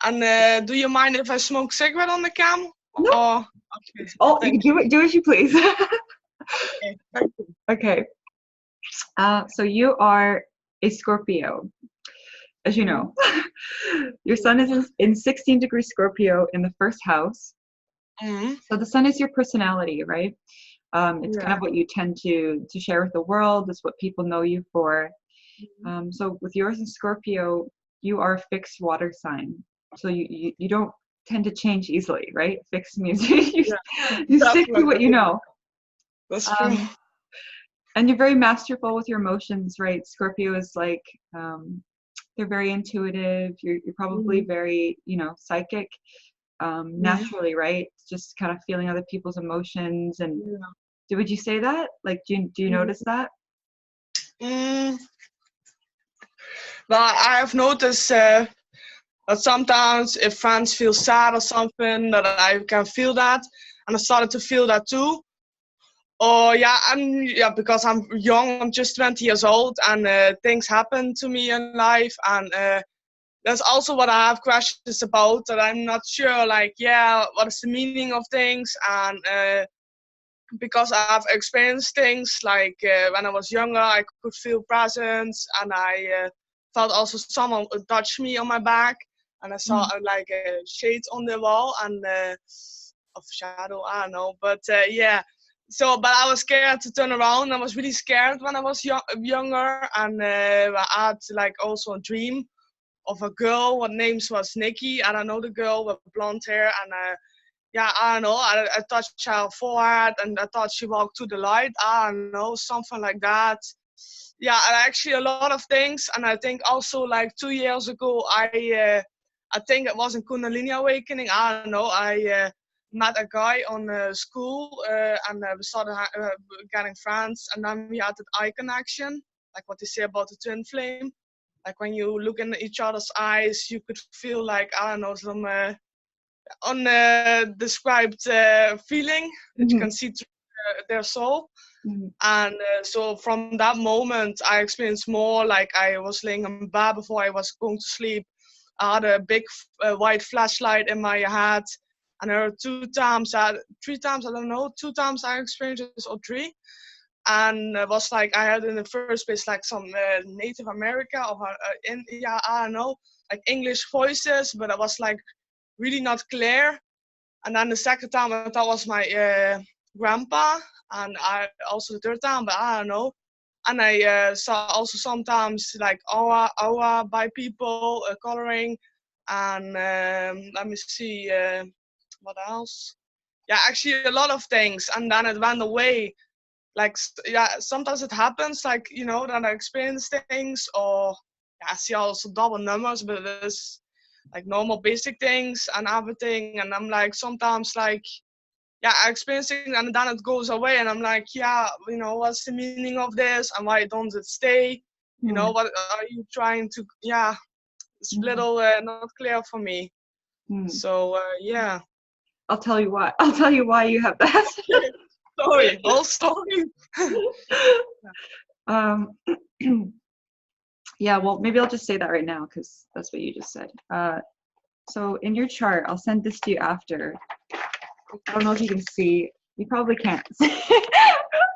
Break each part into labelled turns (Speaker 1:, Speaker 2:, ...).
Speaker 1: And do you mind if I smoke cigarette on the cam?
Speaker 2: No.
Speaker 1: Or okay,
Speaker 2: Oh, you can
Speaker 1: thank you.
Speaker 2: do as you please.
Speaker 1: Okay, thank you.
Speaker 2: Okay. So you are a Scorpio, as you
Speaker 1: Mhm.
Speaker 2: know. Your sun is in 16 degree Scorpio in the first house.
Speaker 1: Mhm.
Speaker 2: So the sun is your personality, right? It's kind
Speaker 1: Yeah.
Speaker 2: of what you tend to share with the world. It's what people know you for.
Speaker 1: Mhm.
Speaker 2: So with yours in Scorpio, you are a fixed water sign. So you don't tend to change easily, right? Fixed means
Speaker 1: Yeah,
Speaker 2: you stick to what you
Speaker 1: definitely.
Speaker 2: know.
Speaker 1: That's true.
Speaker 2: Um, and you're very masterful with your emotions, right? Scorpio is like um, they're very intuitive. You're probably
Speaker 1: Mhm.
Speaker 2: very, psychic
Speaker 1: Mhm.
Speaker 2: naturally, right? Just kind of feeling other people's emotions. And
Speaker 1: Yeah.
Speaker 2: would you say that? Like, do you notice
Speaker 1: Mhm.
Speaker 2: that?
Speaker 1: Mm. Well, I have noticed that sometimes if friends feel sad or something, that I can feel that, and I started to feel that too. Oh yeah, because I'm young. I'm just 20 years old, and things happen to me in life, and that's also what I have questions about. That I'm not sure, like, yeah, what is the meaning of things, and because I've experienced things like when I was younger, I could feel presence, and I felt also someone touch me on my back, and I saw
Speaker 2: Mm,
Speaker 1: like a shade on the wall and of shadow, I don't know, but yeah. So, but I was scared to turn around. I was really scared when I was younger, and I had like also a dream of a girl. What names was Nikki? I don't know the girl with blonde hair, and yeah, I don't know. I touched her forehead and I thought she walked to the light. I don't know, something like that. Yeah, and actually a lot of things. And I think also like 2 years ago, I think it was in Kundalini Awakening. I don't know. I met a guy on school and we started getting friends. And then we had that eye connection, like what they say about the twin flame. Like when you look in each other's eyes, you could feel like, I don't know, some undescribed feeling that you
Speaker 2: mhm,
Speaker 1: can see through their soul.
Speaker 2: mhm,
Speaker 1: And so from that moment, I experienced more like I was laying in bed before I was going to sleep. I had a big white flashlight in my head. And there were 2 times, 3 times, I don't know, 2 times I experienced this, or three. And it was like I had in the first place like some Native America or yeah, I don't know, like English voices, but it was like really not clear. And then the second time I thought was my grandpa, and I also the third time, but I don't know. And I saw also sometimes like aura by people coloring, and let me see what else. Yeah, actually a lot of things, and then it went away. Like yeah, sometimes it happens like that I experience things, or yeah, I see also double numbers, but it is like normal basic things and everything, and I'm like sometimes like yeah, I experience things and then it goes away, and I'm like, yeah, what's the meaning of this and why don't it stay?
Speaker 2: mm,
Speaker 1: What are you trying to? Yeah, it's a
Speaker 2: mm,
Speaker 1: little not clear for me.
Speaker 2: mm.
Speaker 1: So yeah.
Speaker 2: I'll tell you why. I'll tell you why you have that.
Speaker 1: Okay. Story, whole story.
Speaker 2: um, yeah, well, maybe I'll just say that right now because that's what you just said. So in your chart, I'll send this to you after. I don't know if you can see. You probably can't.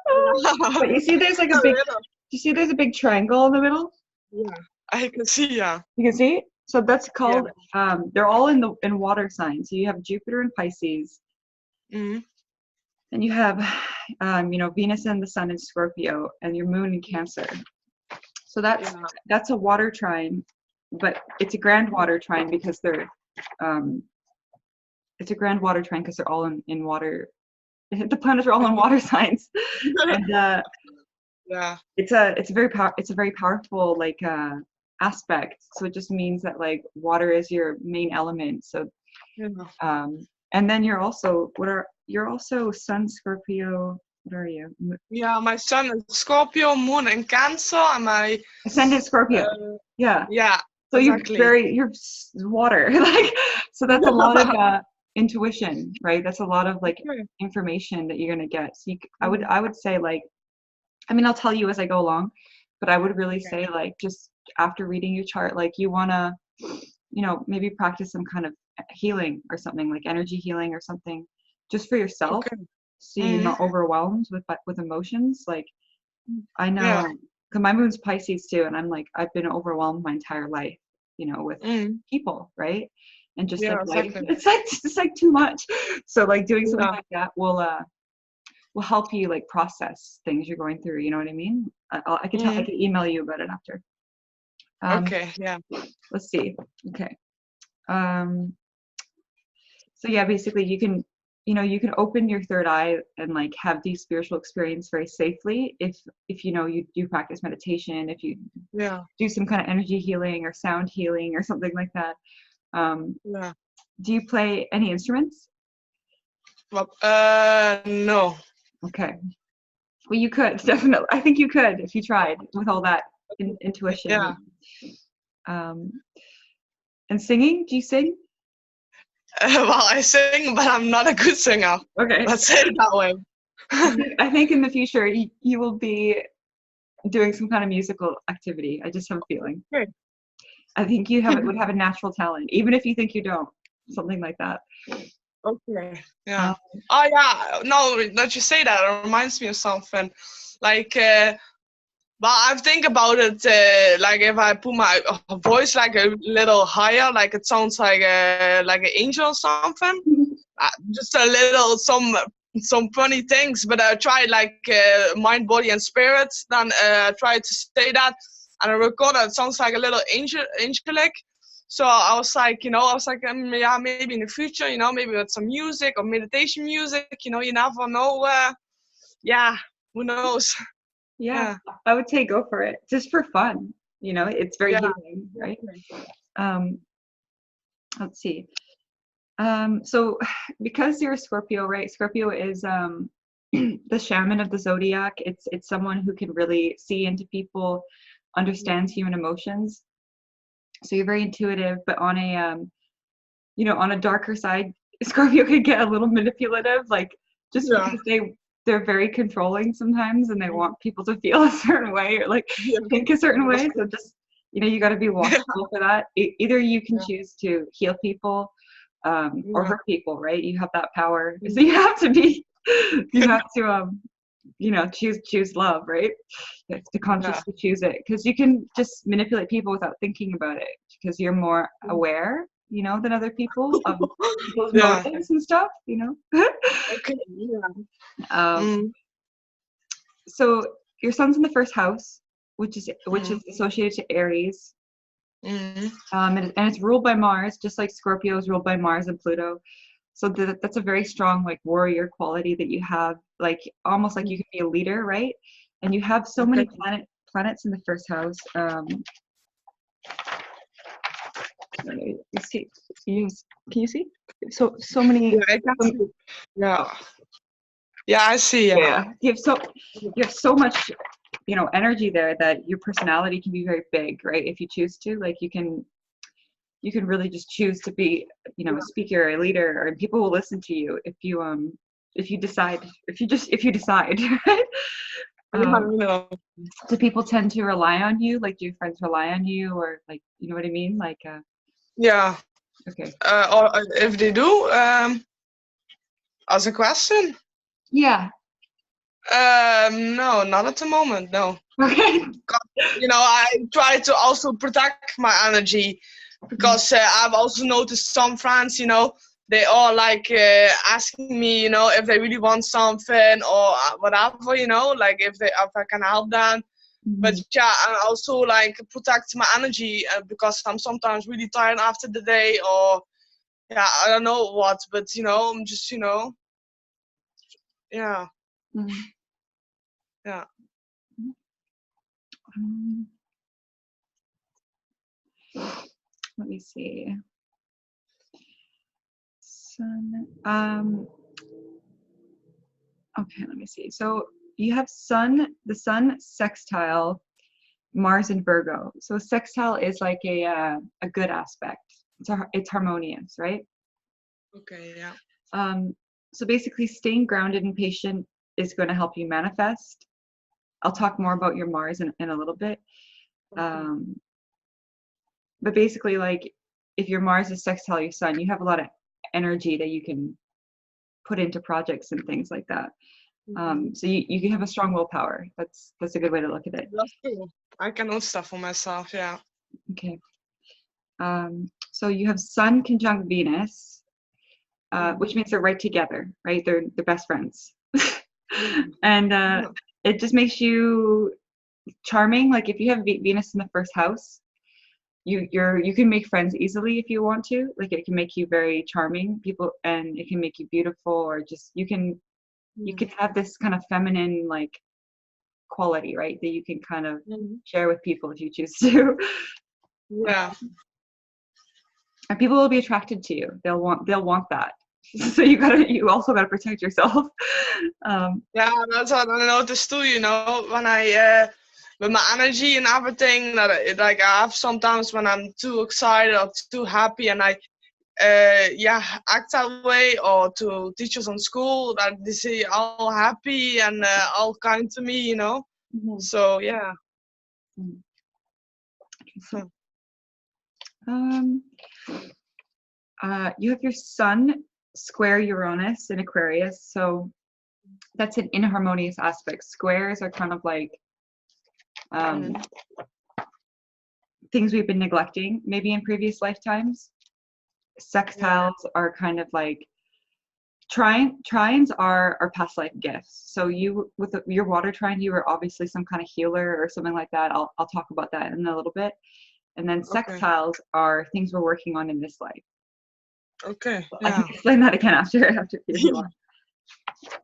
Speaker 1: Yeah.
Speaker 2: But you see, there's like a
Speaker 1: A
Speaker 2: big.
Speaker 1: little.
Speaker 2: You see, there's a big triangle in the middle.
Speaker 1: Yeah, I can see. Yeah.
Speaker 2: You can see. So that's
Speaker 1: Yeah.
Speaker 2: called. They're all in water signs. So you have Jupiter and Pisces,
Speaker 1: Mm-hmm.
Speaker 2: and you have, Venus and the Sun in Scorpio, and your Moon in Cancer. So
Speaker 1: Yeah.
Speaker 2: that's a water trine, but it's a grand water trine because um, it's a grand water trine because they're all in water. The planets are all in water signs, and
Speaker 1: Yeah.
Speaker 2: it's a very powerful like aspect. So it just means that like water is your main element. So
Speaker 1: Yeah.
Speaker 2: and then you're also Sun Scorpio. What are you?
Speaker 1: Yeah. My sun is Scorpio, Moon in Cancer, and my
Speaker 2: Ascendant Scorpio.
Speaker 1: uh,
Speaker 2: Yeah.
Speaker 1: yeah,
Speaker 2: So
Speaker 1: exactly.
Speaker 2: you're water. Like so that's a lot of intuition, right? That's a lot of like
Speaker 1: Okay.
Speaker 2: information that you're gonna get. So
Speaker 1: Mhm.
Speaker 2: I would say like I mean I'll tell you as I go along, but I would really
Speaker 1: Okay.
Speaker 2: say like just after reading your chart, like you wanna you know, maybe practice some kind of healing or something, like energy healing or something, just for yourself,
Speaker 1: Okay.
Speaker 2: so you're not overwhelmed with emotions. Like, I
Speaker 1: Yeah.
Speaker 2: know, because my moon's Pisces too, and I'm like, I've been overwhelmed my entire life, you know, with people, right? And just
Speaker 1: Yeah,
Speaker 2: like life,
Speaker 1: exactly.
Speaker 2: it's like too much. So like doing something
Speaker 1: Yeah.
Speaker 2: like that will help you like process things you're going through. You know what I mean? I can email you about it after.
Speaker 1: Okay. Yeah.
Speaker 2: Let's see. Okay. Um, so yeah, basically you can, you know, you can open your third eye and like have these spiritual experience very safely if you know you do practice meditation, if you
Speaker 1: Yeah.
Speaker 2: do some kind of energy healing or sound healing or something like that.
Speaker 1: Yeah.
Speaker 2: Do you play any instruments?
Speaker 1: Well, no.
Speaker 2: Okay. Well, you could definitely. I think you could if you tried with all that intuition.
Speaker 1: Yeah.
Speaker 2: Um, and singing? Do you sing?
Speaker 1: Well, I sing, but I'm not a good singer.
Speaker 2: Okay.
Speaker 1: Let's say it that way.
Speaker 2: I think in the future you will be doing some kind of musical activity. I just have a feeling.
Speaker 1: Okay.
Speaker 2: I think would have a natural talent, even if you think you don't. Something like that.
Speaker 1: Okay.
Speaker 2: Um,
Speaker 1: Yeah. Oh yeah. No, that you say that, it reminds me of something. Like, well, I think about it. Like if I put my voice like a little higher, like it sounds like an angel or something. Just a little some funny things, but I tried like mind, body, and spirit. Then I tried to say that, and I recorded. It sounds like a little angelic. So I was like, yeah, maybe in the future, maybe with some music or meditation music, you never know. Yeah, who knows?
Speaker 2: yeah,
Speaker 1: Yeah,
Speaker 2: I would say go for it, just for fun. You know, it's very
Speaker 1: yeah,
Speaker 2: healing, right? Um, let's see. So because you're a Scorpio, right? Scorpio is the shaman of the zodiac. It's someone who can really see into people, understands human emotions. So you're very intuitive, but on a you know, on a darker side, Scorpio could get a little manipulative, like just
Speaker 1: yeah,
Speaker 2: because they're very controlling sometimes and they want people to feel a certain way or like
Speaker 1: yeah,
Speaker 2: think a certain way. So just, you know, you got to be watchful for that. Either you can
Speaker 1: yeah,
Speaker 2: choose to heal people or
Speaker 1: yeah,
Speaker 2: hurt people, right? You have that power. So you have to be, you have to, you know, choose love, right? You have to
Speaker 1: yeah,
Speaker 2: consciously choose it because you can just manipulate people without thinking about it because you're more aware, you know, than other people of people's
Speaker 1: yeah.
Speaker 2: motives and stuff, you know.
Speaker 1: Okay, yeah.
Speaker 2: um,
Speaker 1: Mm,
Speaker 2: so your sun's in the first house, which
Speaker 1: mm,
Speaker 2: is associated to Aries,
Speaker 1: mm.
Speaker 2: and it's ruled by Mars, just like Scorpio is ruled by Mars and Pluto. So that's a very strong like warrior quality that you have, like almost like you can be a leader, right? And you have so
Speaker 1: Okay.
Speaker 2: many planets in the first house. Let's see. Can you see? So many.
Speaker 1: Yeah, I can see. Yeah. Yeah, I see. Yeah.
Speaker 2: Yeah, you have so much, you know, energy there that your personality can be very big, right? If you choose to, like you can really just choose to be, you know, a speaker, a leader, and people will listen to you if you decide, if you decide. Right?
Speaker 1: Yeah, I know.
Speaker 2: Do people tend to rely on you? Like, do your friends rely on you, or like, you know what I mean? Like,
Speaker 1: Yeah.
Speaker 2: okay,
Speaker 1: Or if they do, as a question,
Speaker 2: yeah,
Speaker 1: no, not at the moment. No.
Speaker 2: okay,
Speaker 1: I try to also protect my energy because I've also noticed some friends, they are like asking me, if they really want something or whatever, like if I can help them. But
Speaker 2: Mhm.
Speaker 1: yeah, I also like protect my energy because I'm sometimes really tired after the day, or yeah, I don't know what, but I'm just, yeah,
Speaker 2: Mhm.
Speaker 1: yeah.
Speaker 2: Um, let me see. Sun. Okay, let me see. So you have the sun sextile Mars in Virgo. So sextile is like a good aspect. It's harmonious, right?
Speaker 1: Okay, yeah.
Speaker 2: Um, so basically, staying grounded and patient is going to help you manifest. I'll talk more about your Mars in a little bit.
Speaker 1: Okay.
Speaker 2: Um, but basically, like if your Mars is sextile your Sun, you have a lot of energy that you can put into projects and things like that. So you can have a strong willpower. That's a good way to look at it.
Speaker 1: That's true. I can own stuff for myself, yeah.
Speaker 2: Okay. So you have Sun conjunct Venus, which means they're right together, right? They're best friends. And it just makes you charming. Like if you have Venus in the first house, you can make friends easily if you want to. Like it can make you very charming, people, and it can make you beautiful, or just you can have this kind of feminine like quality, right? That you can kind of share with people if you choose to.
Speaker 1: Yeah.
Speaker 2: And people will be attracted to you. They'll want that. So you also gotta protect yourself.
Speaker 1: Yeah, that's what I noticed too. You know, when I with my energy and everything, that I have sometimes when I'm too excited or too happy, and I act that way, or to teachers on school that they say all happy and all kind to me. You know, so yeah.
Speaker 2: You have your Sun square Uranus in Aquarius, so that's an inharmonious aspect. Squares are kind of like things we've been neglecting maybe in previous lifetimes. Sextiles are kind of like trines are past life gifts. So you with your water trine, you were obviously some kind of healer or something like that. I'll talk about that in a little bit. And then sextiles are things we're working on in this life.
Speaker 1: Okay.
Speaker 2: Yeah. I can explain that again after if you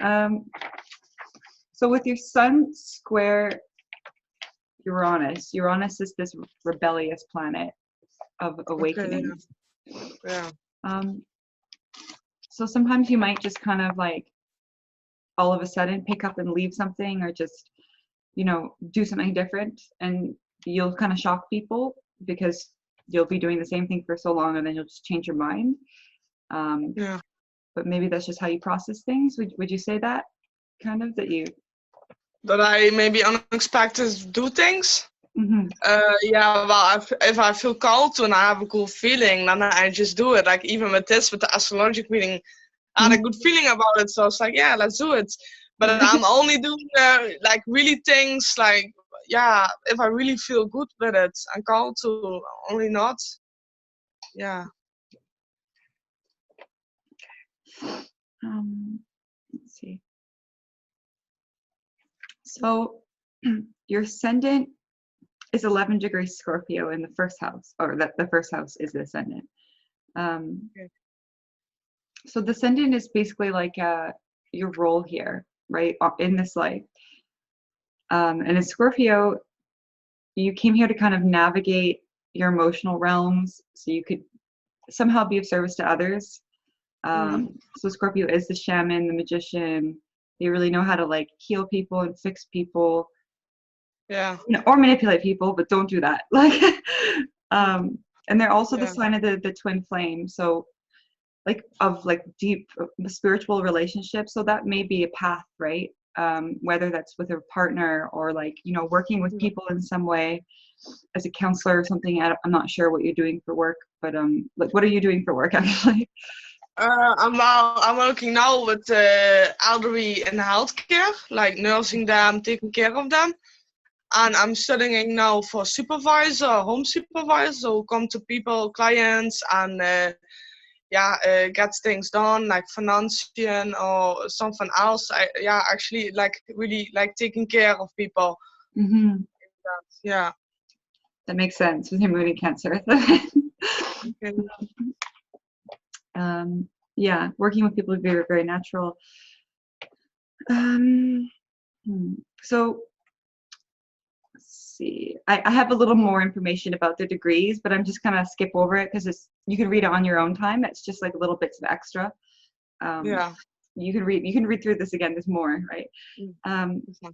Speaker 2: want. So with your Sun square Uranus is this rebellious planet of awakening.
Speaker 1: Okay, yeah.
Speaker 2: So sometimes you might just kind of like all of a sudden pick up and leave something, or just, you know, do something different, and you'll kind of shock people because you'll be doing the same thing for so long and then you'll just change your mind.
Speaker 1: Yeah.
Speaker 2: But maybe that's just how you process things. Would you say that kind of
Speaker 1: that I maybe unexpected do things? Yeah, well, if I feel called to and I have a cool feeling, then I just do it. Like even with the astrological reading, I had a good feeling about it, so I was like, yeah, let's do it. But I'm only doing like really things like, yeah, if I really feel good with it. I'm called to, only not. Yeah.
Speaker 2: Let's see. So your ascendant is 11 degrees Scorpio in the first house, or the first house is the ascendant.
Speaker 1: Okay.
Speaker 2: So the ascendant is basically like your role here, right, in this life. And in Scorpio, you came here to kind of navigate your emotional realms so you could somehow be of service to others. So Scorpio is the shaman, the magician. They really know how to like heal people and fix people.
Speaker 1: Yeah.
Speaker 2: You know, or manipulate people, but don't do that. Like, and they're also the sign of the twin flame. So like of like deep spiritual relationships. So that may be a path, right? Whether that's with a partner or like, you know, working with people in some way as a counselor or something. I'm not sure what you're doing for work, but like what are you doing for work actually?
Speaker 1: I'm working now with elderly in healthcare, like nursing them, taking care of them. And I'm studying now for supervisor, home supervisor, so come to people, clients, and get things done, like financing or something else. Actually, like really like taking care of people. Yeah.
Speaker 2: That makes sense with your moon and Cancer.
Speaker 1: Okay.
Speaker 2: Yeah, working with people is very, very natural. So let's see. I have a little more information about the degrees, but I'm just gonna skip over it because you can read it on your own time. It's just like little bits of extra.
Speaker 1: Yeah.
Speaker 2: You can read through this again. There's more, right?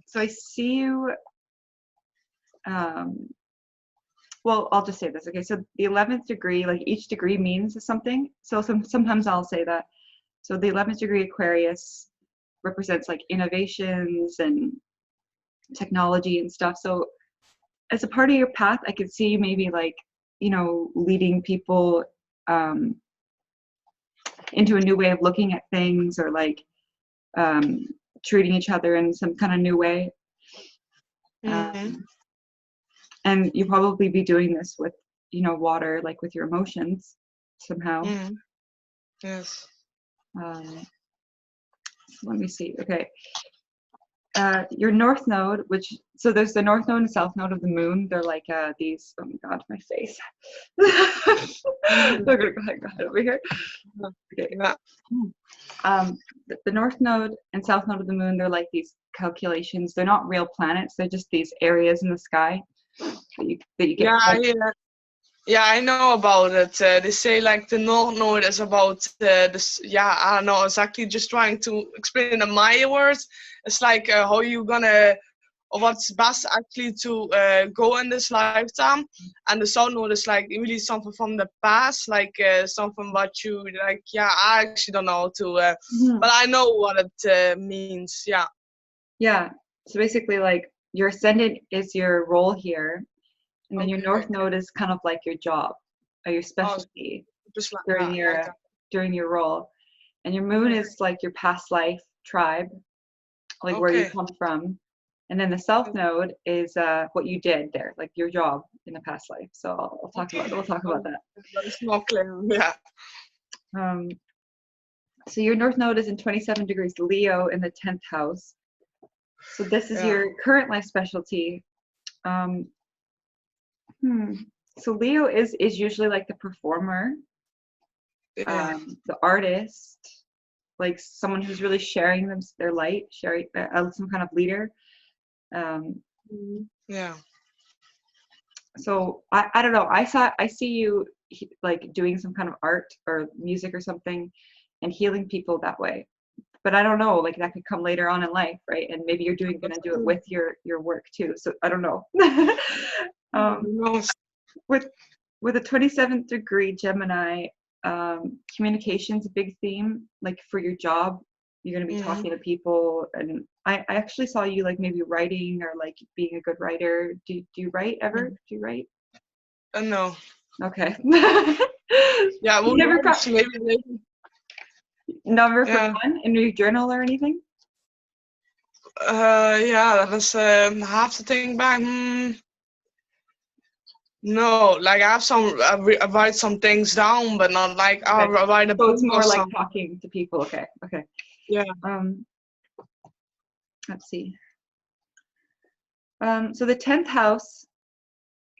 Speaker 2: So I see you. Well, I'll just say this. Okay, so the 11th degree, like each degree means something. So sometimes I'll say that. So the 11th degree Aquarius represents like innovations and technology and stuff. So as a part of your path, I could see maybe like, you know, leading people into a new way of looking at things, or like treating each other in some kind of new way. And you'll probably be doing this with, you know, water, like with your emotions somehow.
Speaker 1: Yes.
Speaker 2: Let me see. Okay. Your north node, which, so there's the north node and south node of the moon. They're like these, oh my God, my face. They're gonna go ahead over here. Okay. The north node and south node of the moon, they're like these calculations. They're not real planets. They're just these areas in the sky that you get.
Speaker 1: Yeah, I know about it. They say like the North Node is about this. Yeah, I don't know exactly. Just trying to explain in my words. It's like how you gonna, or what's best actually to go in this lifetime. And the South Node is like really something from the past, like something what you like. Yeah, I actually don't know how to, but I know what it means. Yeah.
Speaker 2: Yeah. So basically, like your ascendant is your role here. And then your north node is kind of like your job or your specialty during your role. And your moon is like your past life tribe, like where you come from. And then the south node is what you did there, like your job in the past life. So we'll talk about that.
Speaker 1: That's not clear. Yeah.
Speaker 2: So your north node is in 27 degrees Leo in the 10th house. So this is your current life specialty. So Leo is usually like the performer, the artist, like someone who's really sharing their light, sharing some kind of leader. So I don't know. I see you like doing some kind of art or music or something, and healing people that way. But I don't know. Like that could come later on in life, right? And maybe you're gonna do it with your work too. So I don't know. With a 27th degree Gemini, communication's a big theme. Like for your job, you're going to be talking to people. And I actually saw you like maybe writing or like being a good writer. Do you write ever? Do you write?
Speaker 1: No.
Speaker 2: Okay.
Speaker 1: Yeah, well,
Speaker 2: never
Speaker 1: maybe.
Speaker 2: Never for fun in your journal or anything?
Speaker 1: Yeah, that is, I have to think back. No, like I have some, I write some things down, but not like I'll write a book.
Speaker 2: So it's more like talking to people. Okay.
Speaker 1: Yeah.
Speaker 2: Let's see. So the 10th house,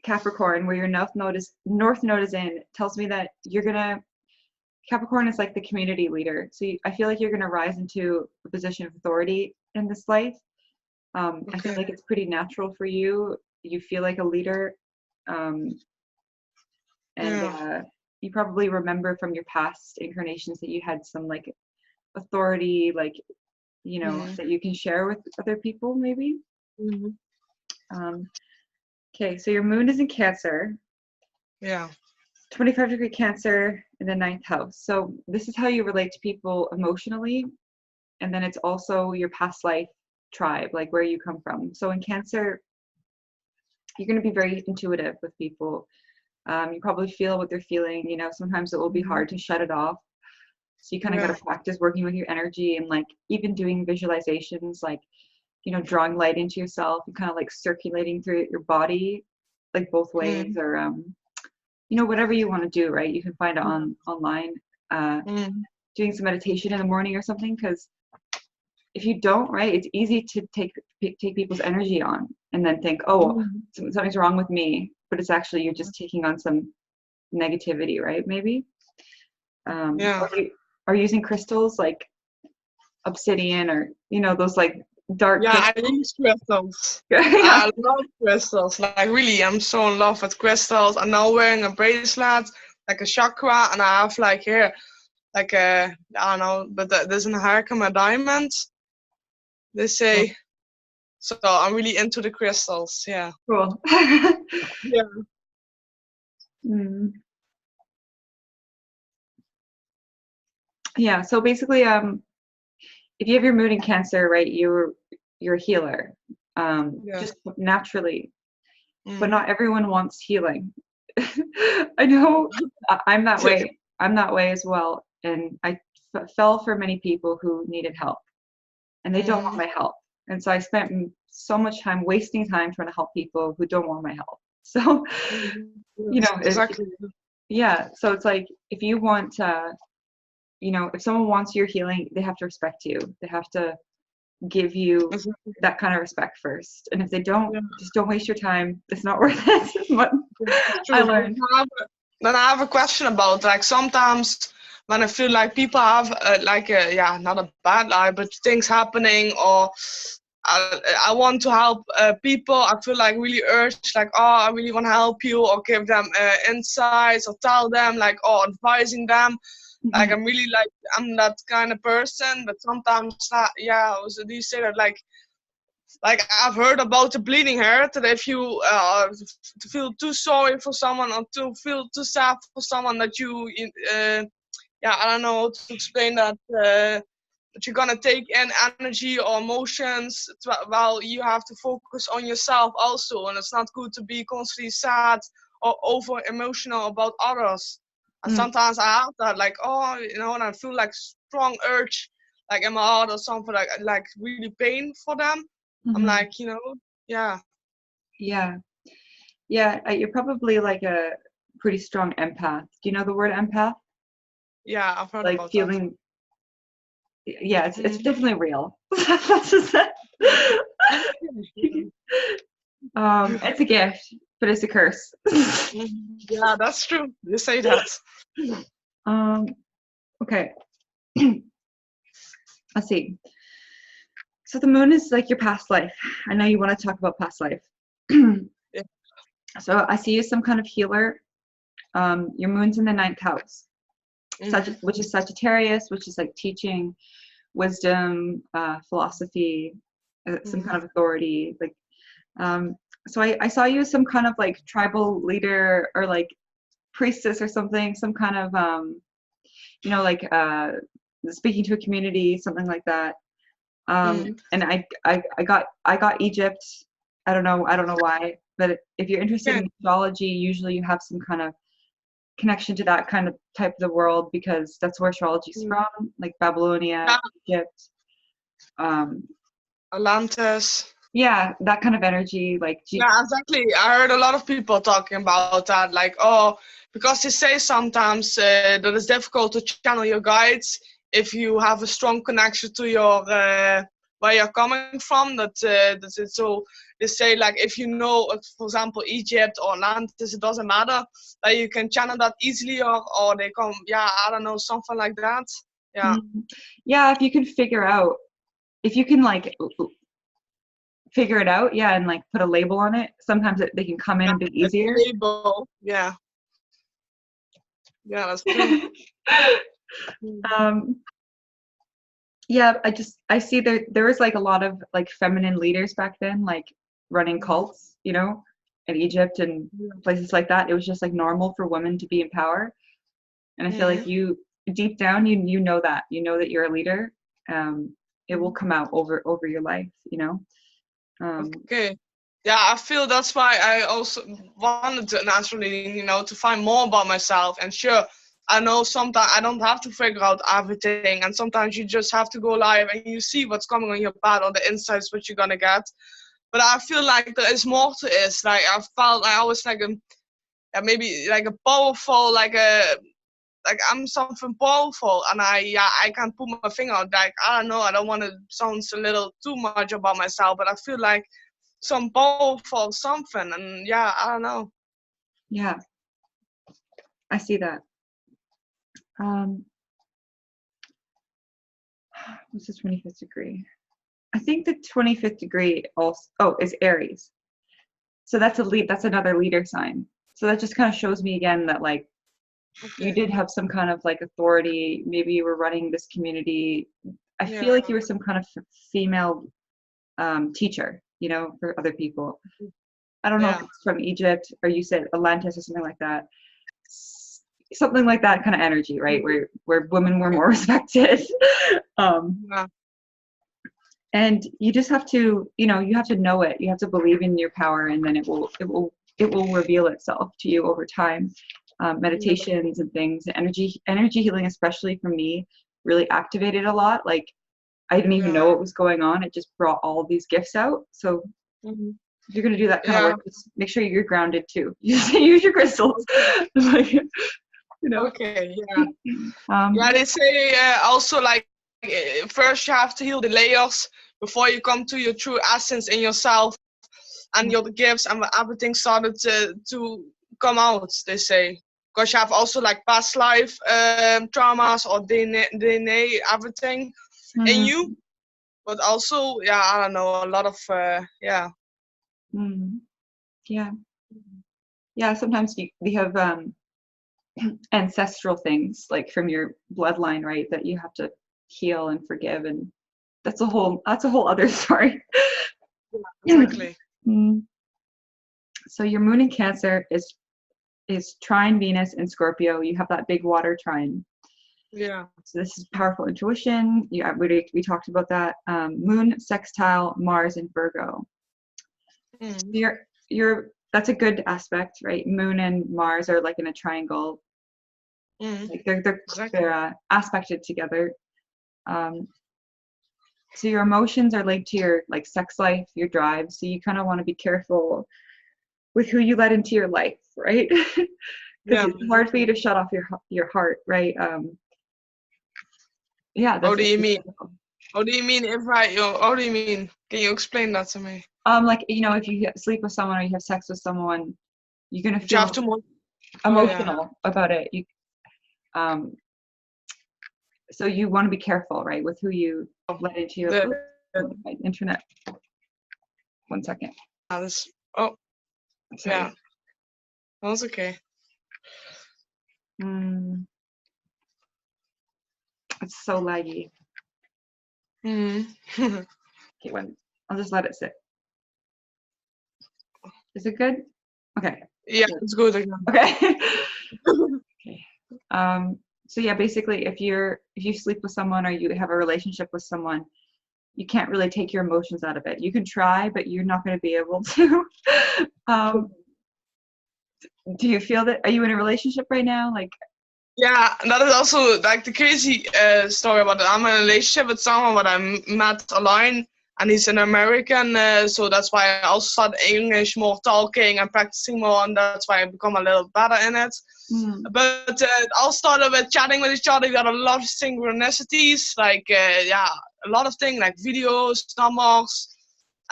Speaker 2: Capricorn, where your north node is in, tells me that Capricorn is like the community leader. So I feel like you're gonna rise into a position of authority in this life. I feel like it's pretty natural for you. You feel like a leader. You probably remember from your past incarnations that you had some like authority, like, you know, that you can share with other people maybe. Okay, so your moon is in Cancer. 25 degree Cancer in the 9th house. So this is how you relate to people emotionally, and then it's also your past life tribe, like where you come from. So in Cancer, you're going to be very intuitive with people. You probably feel what they're feeling. You know, sometimes it will be hard to shut it off. So you kind of got to practice working with your energy, and like even doing visualizations, like, you know, drawing light into yourself and kind of like circulating through your body, like both ways, or you know, whatever you want to do, right? You can find it online. Doing some meditation in the morning or something, because if you don't, right, it's easy to take people's energy on and then think, oh, something's wrong with me, but it's actually you're just taking on some negativity, right? Maybe. Are you using crystals like obsidian, or, you know, those like dark
Speaker 1: crystals? I use crystals. I love crystals. Like really, I'm so in love with crystals. I'm now wearing a bracelet, like a chakra, and I have like here, like I don't know, but there's an Herkimer diamond. They say. So I'm really into the crystals. Yeah.
Speaker 2: Cool. Yeah. So basically, if you have your moon in Cancer, right, you're a healer, just naturally. But not everyone wants healing. I know I'm that way. I'm that way as well, and I fell for many people who needed help, and they don't want my help. And so I spent so much time wasting time trying to help people who don't want my help. So, you know,
Speaker 1: Exactly.
Speaker 2: yeah. So it's like, if you want, you know, if someone wants your healing, they have to respect you. They have to give you
Speaker 1: Exactly.
Speaker 2: that kind of respect first. And if they don't,
Speaker 1: Yeah.
Speaker 2: just don't waste your time. It's not worth it. Is what
Speaker 1: It's
Speaker 2: I
Speaker 1: true.
Speaker 2: learned.
Speaker 1: Then I have a question about, like, sometimes when I feel like people have like a, yeah, not a bad life, but things happening, or I want to help people. I feel like really urged, like, oh, I really want to help you, or give them insights, or tell them, like, or advising them. Like,
Speaker 2: Mhm.
Speaker 1: I'm really like, I'm that kind of person. But sometimes, yeah, do you say that, like I've heard about the bleeding heart, that if you feel too sorry for someone, or to feel too sad for someone, that you yeah, I don't know how to explain that, that you're gonna take in energy or emotions, while you have to focus on yourself also, and it's not good to be constantly sad or over emotional about others. And
Speaker 2: Mm.
Speaker 1: sometimes I have that, like, oh, you know, and I feel like strong urge, like in my heart or something, like really pain for them. I'm
Speaker 2: Mhm.
Speaker 1: like, yeah,
Speaker 2: Yeah. Yeah. You're probably like a pretty strong empath. Do you know the word empath?
Speaker 1: yeah, I've heard
Speaker 2: Like
Speaker 1: about that.
Speaker 2: feeling, yeah, it's
Speaker 1: Mhm.
Speaker 2: definitely real. That's just it. It's a gift, but it's a curse.
Speaker 1: Mhm. Yeah, that's true. You say that.
Speaker 2: um, okay. Let's see. So the moon is like your past life. I know you want to talk about past life.
Speaker 1: Yeah.
Speaker 2: So I see you as some kind of healer. Your moon's in the ninth house,
Speaker 1: Mhm.
Speaker 2: which is Sagittarius, which is like teaching, wisdom, philosophy, some kind
Speaker 1: Mhm.
Speaker 2: of authority. Like, so I saw you as some kind of like tribal leader, or like priestess or something, some kind of you know, like speaking to a community, something like that.
Speaker 1: Mhm.
Speaker 2: And I got Egypt. I don't know why, but if you're interested
Speaker 1: Okay.
Speaker 2: in astrology, usually you have some kind of connection to that kind of type of the world, because that's where astrology's
Speaker 1: Mhm.
Speaker 2: from, like Babylonia,
Speaker 1: Yeah,
Speaker 2: Egypt. Um,
Speaker 1: Atlantis.
Speaker 2: yeah, that kind of energy, like
Speaker 1: Yeah, exactly. I heard a lot of people talking about that, like, oh, because they say sometimes that it's difficult to channel your guides if you have a strong connection to your where you're coming from. That it's so they say, like, if you know, for example, Egypt or Atlantis, it doesn't matter, that you can channel that easily, or they come, yeah, I don't know, something like that. Yeah.
Speaker 2: mm, yeah, if you can figure out, if you can like figure it out, yeah, and like put a label on it, sometimes they can come in
Speaker 1: Yeah,
Speaker 2: a bit
Speaker 1: a
Speaker 2: easier.
Speaker 1: label. Yeah, yeah, that's true.
Speaker 2: um, yeah, I see there was like a lot of like feminine leaders back then, like running
Speaker 1: Mhm.
Speaker 2: cults, you know, in Egypt and places like that. It was just like normal for women to be in power. And I feel like
Speaker 1: Mhm.
Speaker 2: you, deep down, you know that. You know that you're a leader. It will
Speaker 1: Mhm.
Speaker 2: come out over your life, you know.
Speaker 1: Okay. Yeah, I feel that's why I also wanted to naturally, to find more about myself. And sure, I know sometimes I don't have to figure out everything, and sometimes you just have to go live and you see what's coming on your path, or the insights what you're gonna get. But I feel like there is more to it. Like, I always like yeah, maybe like a powerful, like I'm something powerful, and I can't put my finger on, like, I don't know, I don't want to sound a little too much about myself, but I feel like some powerful something, and yeah, I don't know.
Speaker 2: Yeah, I see that. Um, what's the 25th degree? I think the 25th degree also, oh, is Aries. So that's a lead. That's another leader sign. So that just kind of shows me again that like you
Speaker 1: Okay.
Speaker 2: did have some kind of like authority. Maybe you were running this community. I feel
Speaker 1: Yeah.
Speaker 2: like you were some kind of female teacher, you know, for other people. I don't know if
Speaker 1: Yeah.
Speaker 2: it's from Egypt or you said Atlantis or something like that. Something like that kind of energy, right? Where women were
Speaker 1: Okay.
Speaker 2: more respected. um,
Speaker 1: Yeah.
Speaker 2: and you just have to, you know, you have to know it. You have to believe in your power, and then it will reveal itself to you over time. meditations and things. Energy healing, especially for me, really activated a lot. Like I didn't even know what was going on. It just brought all of these gifts out. So if you're gonna do that kind of work, just make sure you're grounded too. Use your crystals. Like, you know.
Speaker 1: Okay. Yeah. Yeah. They say also like first you have to heal the layers before you come to your true essence in yourself and your gifts and everything started to come out. They say because you have also like past life traumas or DNA everything in you, but also I don't know, a lot of
Speaker 2: yeah. Sometimes we have ancestral things like from your bloodline, right, that you have to heal and forgive, and that's a whole other story.
Speaker 1: Exactly.
Speaker 2: So your moon in Cancer is trine Venus in Scorpio. You have that big water trine.
Speaker 1: Yeah.
Speaker 2: So this is powerful intuition. We talked about that. Moon sextile Mars in Virgo. That's a good aspect, right? Moon and Mars are like in a triangle. Like they're aspected together. So your emotions are linked to your like sex life, your drive. So you kind of want to be careful with who you let into your life, right? Because it's hard for you to shut off your heart, right?
Speaker 1: What do you mean? What do you mean what do you mean? Can you explain that to me?
Speaker 2: Like, you know, if you sleep with someone or you have sex with someone, you're gonna feel emotional about it. So you want to be careful, right, with who you let into your internet. 1 second.
Speaker 1: Sorry. Yeah. That's okay.
Speaker 2: It's so laggy. Okay, I'll just let it sit. Is it good? Okay.
Speaker 1: Yeah, it's good again.
Speaker 2: Okay. Okay. So yeah, basically, if you sleep with someone or you have a relationship with someone, you can't really take your emotions out of it. You can try, but you're not going to be able to. Do you feel that? Are you in a relationship right now? Like.
Speaker 1: Yeah, that is also like the crazy story about it. I'm in a relationship with someone that I met online, and he's an American, so that's why I also started English more, talking and practicing more, and that's why I become a little better in it. But it all started with chatting with each other. We got a lot of synchronicities, like a lot of things like videos, numbers,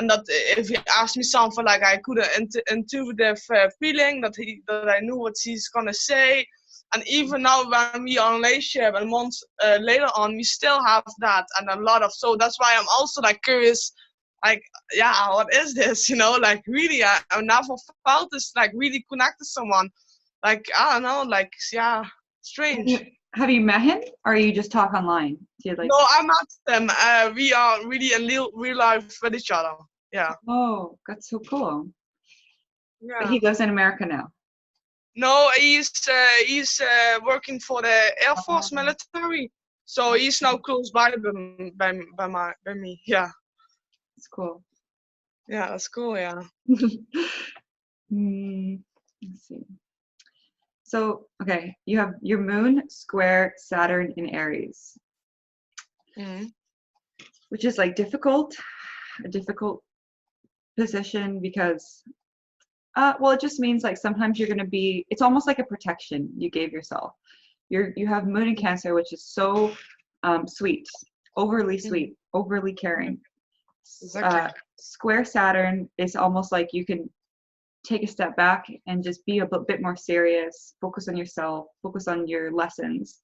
Speaker 1: and that if he asked me something, like I could intuitive feeling that I knew what he's gonna say. And even now when we are in a relationship and months later on, we still have that and a lot of, so that's why I'm also like curious, like, what is this, like really, I never felt this, like really connect to someone. Like, I don't know, like, strange.
Speaker 2: Have you met him or you just talk online?
Speaker 1: No, I met him. We are really in real life with each other. Yeah.
Speaker 2: Oh, that's so cool.
Speaker 1: Yeah.
Speaker 2: But he lives in America now.
Speaker 1: No, he's working for the Air Force military, so he's now close by me. Yeah.
Speaker 2: That's cool.
Speaker 1: Yeah, that's cool. Yeah.
Speaker 2: Let's see. So, okay, you have your moon square Saturn in Aries, which is like a difficult position because. Well, it just means like sometimes you're going to be, it's almost like a protection you gave yourself. You have moon in Cancer, which is so sweet, overly sweet, overly caring.
Speaker 1: Exactly.
Speaker 2: Square Saturn is almost like you can take a step back and just be a bit more serious, focus on yourself, focus on your lessons.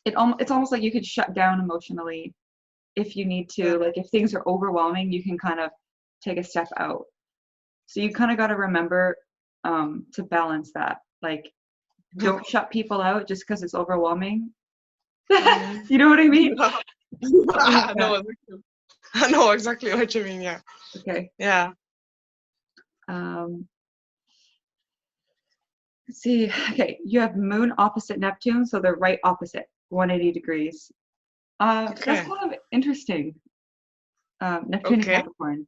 Speaker 2: It's almost like you could shut down emotionally if you need to. Like if things are overwhelming, you can kind of take a step out. So you kind of got to remember to balance that. Like, don't shut people out just because it's overwhelming. You know what I mean?
Speaker 1: I know exactly what you mean. Yeah.
Speaker 2: Okay.
Speaker 1: Yeah.
Speaker 2: Let's see. Okay, you have moon opposite Neptune, so they're right opposite, 180 degrees. That's kind of interesting. Neptune and Capricorn.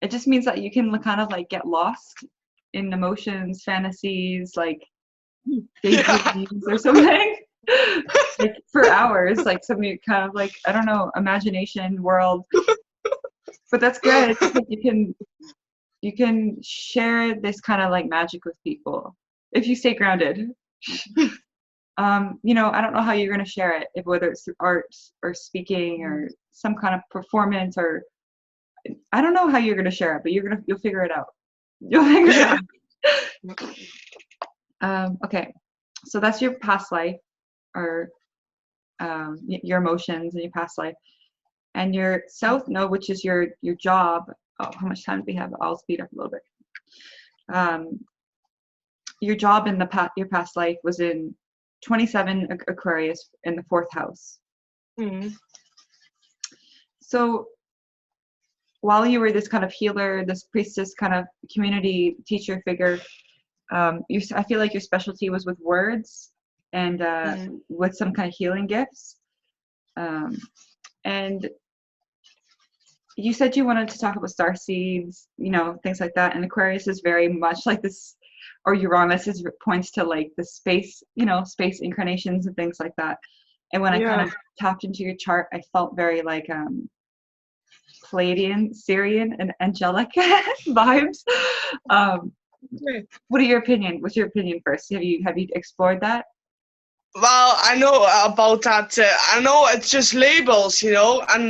Speaker 2: It just means that you can kind of like get lost in emotions, fantasies, like
Speaker 1: Yeah.
Speaker 2: daydreams or something, like for hours, like something kind of like, I don't know, imagination world. But that's good because you can share this kind of like magic with people if you stay grounded. You know, I don't know how you're going to share it, if whether it's through art or speaking or some kind of performance, or I don't know how you're going to share it, but you'll figure it out. You'll figure it
Speaker 1: Yeah.
Speaker 2: out. Okay, so that's your past life, or your emotions in your past life, and your south node, which is your job. Oh, how much time do we have? I'll speed up a little bit. Your job in your past life was in 27 Aquarius in the 4th house.
Speaker 1: Mm-hmm.
Speaker 2: So while you were this kind of healer, this priestess kind of community teacher figure, I feel like your specialty was with words and with some kind of healing gifts. And you said you wanted to talk about star seeds, you know, things like that. And Aquarius is very much like this, or Uranus points to like the space, you know, space incarnations and things like that. And when I kind of tapped into your chart, I felt very like Palladian, Syrian, and angelic vibes. What are your opinion? What's your opinion first? Have you explored that?
Speaker 1: Well, I know about that. I know it's just labels, you know, and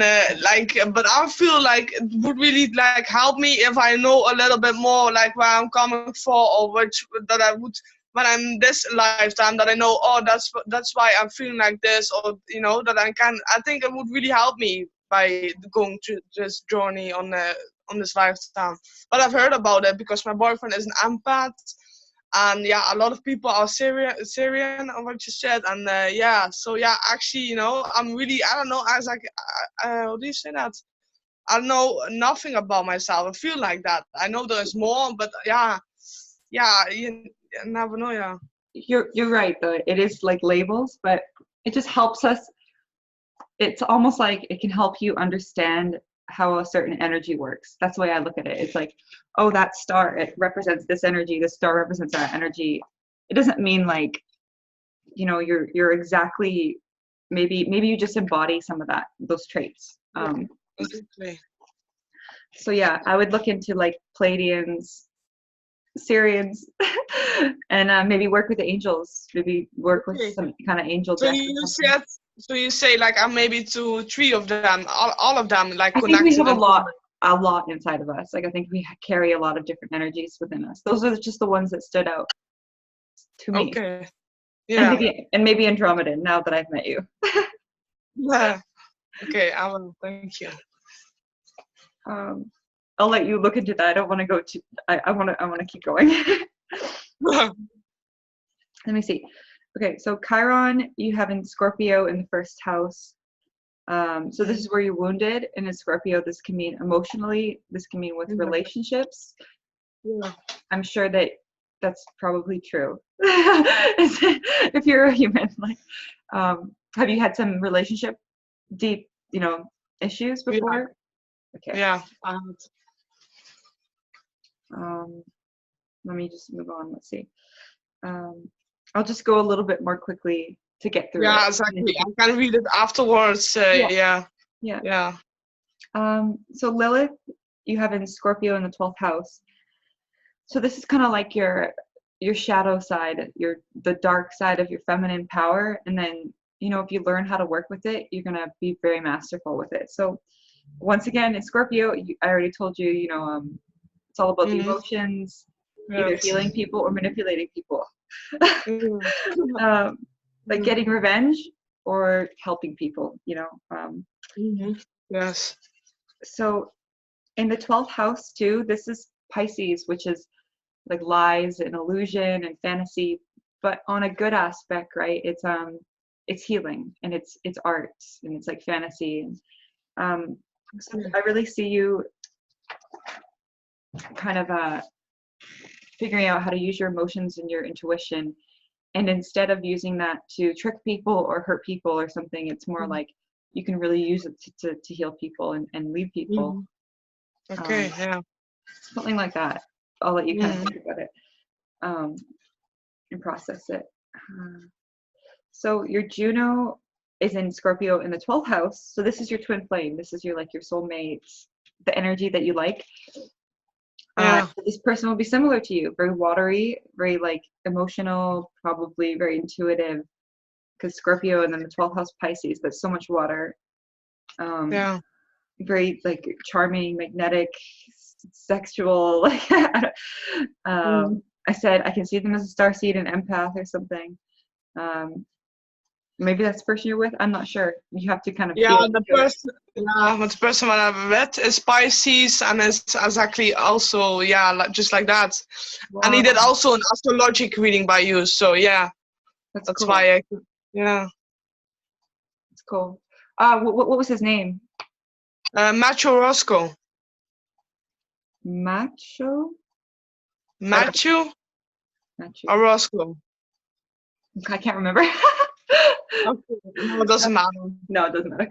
Speaker 1: but I feel like it would really like help me if I know a little bit more, like where I'm coming for, or which that I would when I'm this lifetime, that I know, oh, that's why I'm feeling like this, or you know, that I can. I think it would really help me by going to this journey on this lifetime. But I've heard about it because my boyfriend is an empath. And yeah, a lot of people are Syrian, or what you said, and so yeah, actually, you know, I'm really, I don't know, I was like, how do you say that? I know nothing about myself. I feel like that. I know there's more, but yeah, you never know, yeah.
Speaker 2: You're right though. It is like labels, but it just helps us. It's almost like it can help you understand how a certain energy works. That's the way I look at it. It's like, oh, that star, it represents this energy. This star represents that energy. It doesn't mean like, you know, you're exactly, maybe you just embody some of those traits.
Speaker 1: Exactly.
Speaker 2: So yeah, I would look into like Pleiadians, Syrians, and maybe work with the angels. Maybe work with some kind of angel deck.
Speaker 1: So you say like I'm maybe 2-3 of them, all of them, like
Speaker 2: I think
Speaker 1: connected.
Speaker 2: we have a lot inside of us. Like I think we carry a lot of different energies within us. Those are just the ones that stood out to me.
Speaker 1: Okay. Yeah.
Speaker 2: And maybe Andromedan, now that I've met you.
Speaker 1: Yeah. Okay, I will. Thank you.
Speaker 2: I'll let you look into that. I don't want to go to. I want to keep going. Let me see. Okay, so Chiron, you have in Scorpio in the 1st house. So this is where you're wounded, and in Scorpio, this can mean emotionally. This can mean with relationships.
Speaker 1: Yeah.
Speaker 2: I'm sure that's probably true. If you're a human, like, have you had some relationship deep, you know, issues before?
Speaker 1: Yeah.
Speaker 2: Okay.
Speaker 1: Yeah.
Speaker 2: Let me just move on. Let's see. I'll just go a little bit more quickly to get through it.
Speaker 1: Yeah, exactly. I can read it afterwards. Yeah.
Speaker 2: So Lilith, you have in Scorpio in the 12th house. So this is kind of like your shadow side, the dark side of your feminine power. And then, you know, if you learn how to work with it, you're going to be very masterful with it. So once again, in Scorpio, I already told you, you know, it's all about the emotions, either healing people or manipulating people. Like getting revenge or helping people, you know.
Speaker 1: Yes.
Speaker 2: So in the 12th house too, this is Pisces, which is like lies and illusion and fantasy, but on a good aspect, right? It's healing, and it's art, and it's like fantasy. And so I really see you kind of figuring out how to use your emotions and your intuition, and instead of using that to trick people or hurt people or something, it's more like you can really use it to heal people and lead people.
Speaker 1: Okay. Yeah.
Speaker 2: Something like that. I'll let you kind of
Speaker 1: Mm.
Speaker 2: think about it and process it. So your Juno is in Scorpio in the 12th house. So this is your twin flame. This is your like your soulmate, the energy that you like.
Speaker 1: Yeah.
Speaker 2: This person will be similar to you, very watery, very like emotional, probably very intuitive. Because Scorpio and then the 12th house Pisces, that's so much water.
Speaker 1: Yeah.
Speaker 2: Very like charming, magnetic, sexual. Like
Speaker 1: Mm.
Speaker 2: I said, I can see them as a starseed and empath or something. Maybe that's the person you're with. I'm not sure. You have to kind of
Speaker 1: Yeah,
Speaker 2: feel
Speaker 1: the
Speaker 2: into it.
Speaker 1: person, yeah, the person that I've met is Pisces, and is exactly also, yeah, like, just like that. And he
Speaker 2: Wow,
Speaker 1: did also an astrologic reading by you, so yeah,
Speaker 2: that's
Speaker 1: that's
Speaker 2: cool.
Speaker 1: why I, yeah.
Speaker 2: That's cool. What was his name?
Speaker 1: Matthew Roscoe.
Speaker 2: Macho?
Speaker 1: Matthew
Speaker 2: Macho.
Speaker 1: or Roscoe?
Speaker 2: I can't remember.
Speaker 1: Okay. No, it doesn't matter.
Speaker 2: No, it doesn't matter.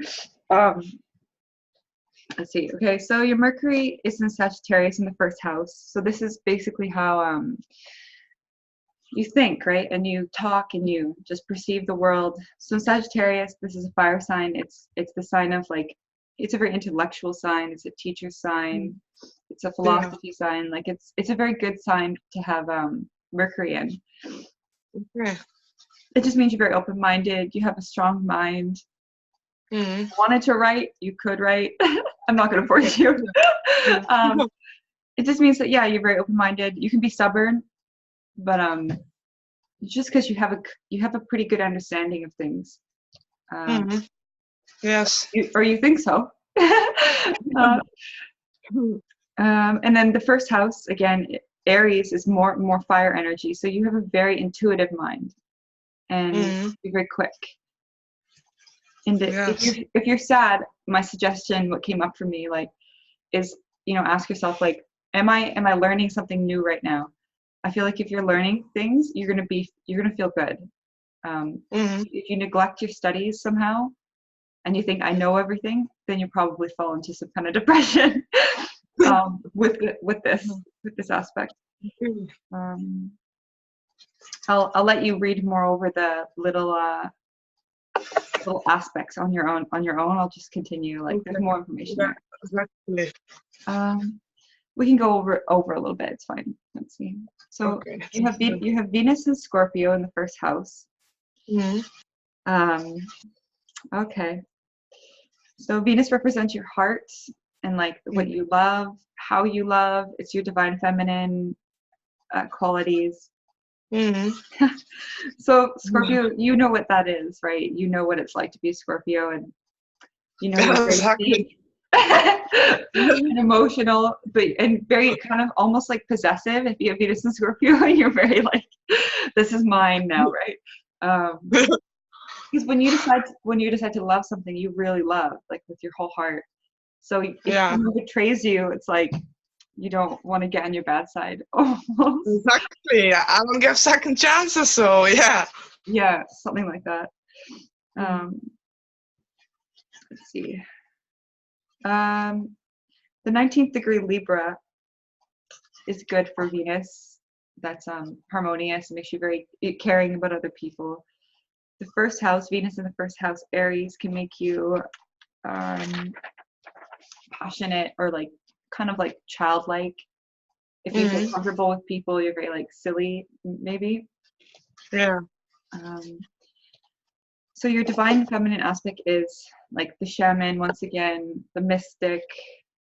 Speaker 2: Let's see. Okay, so your Mercury is in Sagittarius in the first house. So this is basically how you think, right? And you talk and you just perceive the world. So Sagittarius, this is a fire sign. It's the sign of like, it's a very intellectual sign. It's a teacher sign. It's a philosophy sign. Like it's a very good sign to have Mercury in.
Speaker 1: Okay.
Speaker 2: It just means you're very open-minded. You have a strong mind.
Speaker 1: Mm-hmm.
Speaker 2: If you wanted to write, you could write. I'm not going to force you. It just means that yeah, you're very open-minded. You can be stubborn, but just because you have a pretty good understanding of things.
Speaker 1: Mm-hmm. Yes.
Speaker 2: You think so. And then the first house again, Aries is more fire energy, so you have a very intuitive mind, and you're very quick. And
Speaker 1: Yes.
Speaker 2: if you're sad, my suggestion, what came up for me, like, is ask yourself like, am I learning something new right now? I feel like if you're learning things, you're gonna feel good. If you neglect your studies somehow, and you think I know everything, then you probably fall into some kind of depression with this aspect. I'll let you read more over the little aspects on your own. I'll just continue. Like there's more information there.
Speaker 1: Exactly.
Speaker 2: We can go over a little bit. It's fine. Let's see. So
Speaker 1: Okay.
Speaker 2: you have Venus and Scorpio in the first house. Okay. So Venus represents your heart and like what you love, how you love. It's your divine feminine qualities. So Scorpio, you know what that is, right? You know what it's like to be a Scorpio, and you're very deep and emotional, and very kind of almost like possessive. If you have Venus and Scorpio, you're very like, this is mine now, right? Because when you decide to love something, you really love, like with your whole heart. So if someone betrays you, it's like you don't want to get on your bad side. Almost.
Speaker 1: Exactly. I don't give second chances, so yeah.
Speaker 2: Yeah, something like that. Let's see. The 19th degree Libra is good for Venus. That's harmonious, makes you very caring about other people. The first house, Venus in the first house, Aries, can make you passionate or like kind of like childlike. If you feel comfortable with people, you're very like silly, maybe.
Speaker 1: Yeah.
Speaker 2: So your divine feminine aspect is like the shaman, once again, the mystic,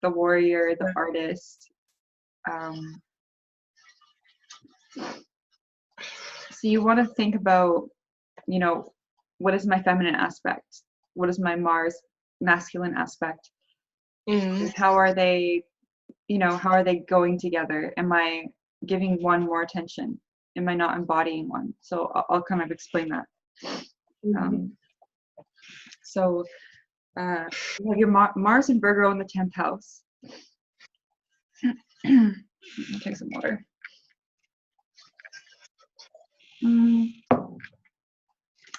Speaker 2: the warrior, the artist. So you want to think about, what is my feminine aspect? What is my Mars masculine aspect? How are they, how are they going together? Am I giving one more attention? Am I not embodying one? So I'll kind of explain that. So you have your Mars and Virgo in the 10th house. Take some water.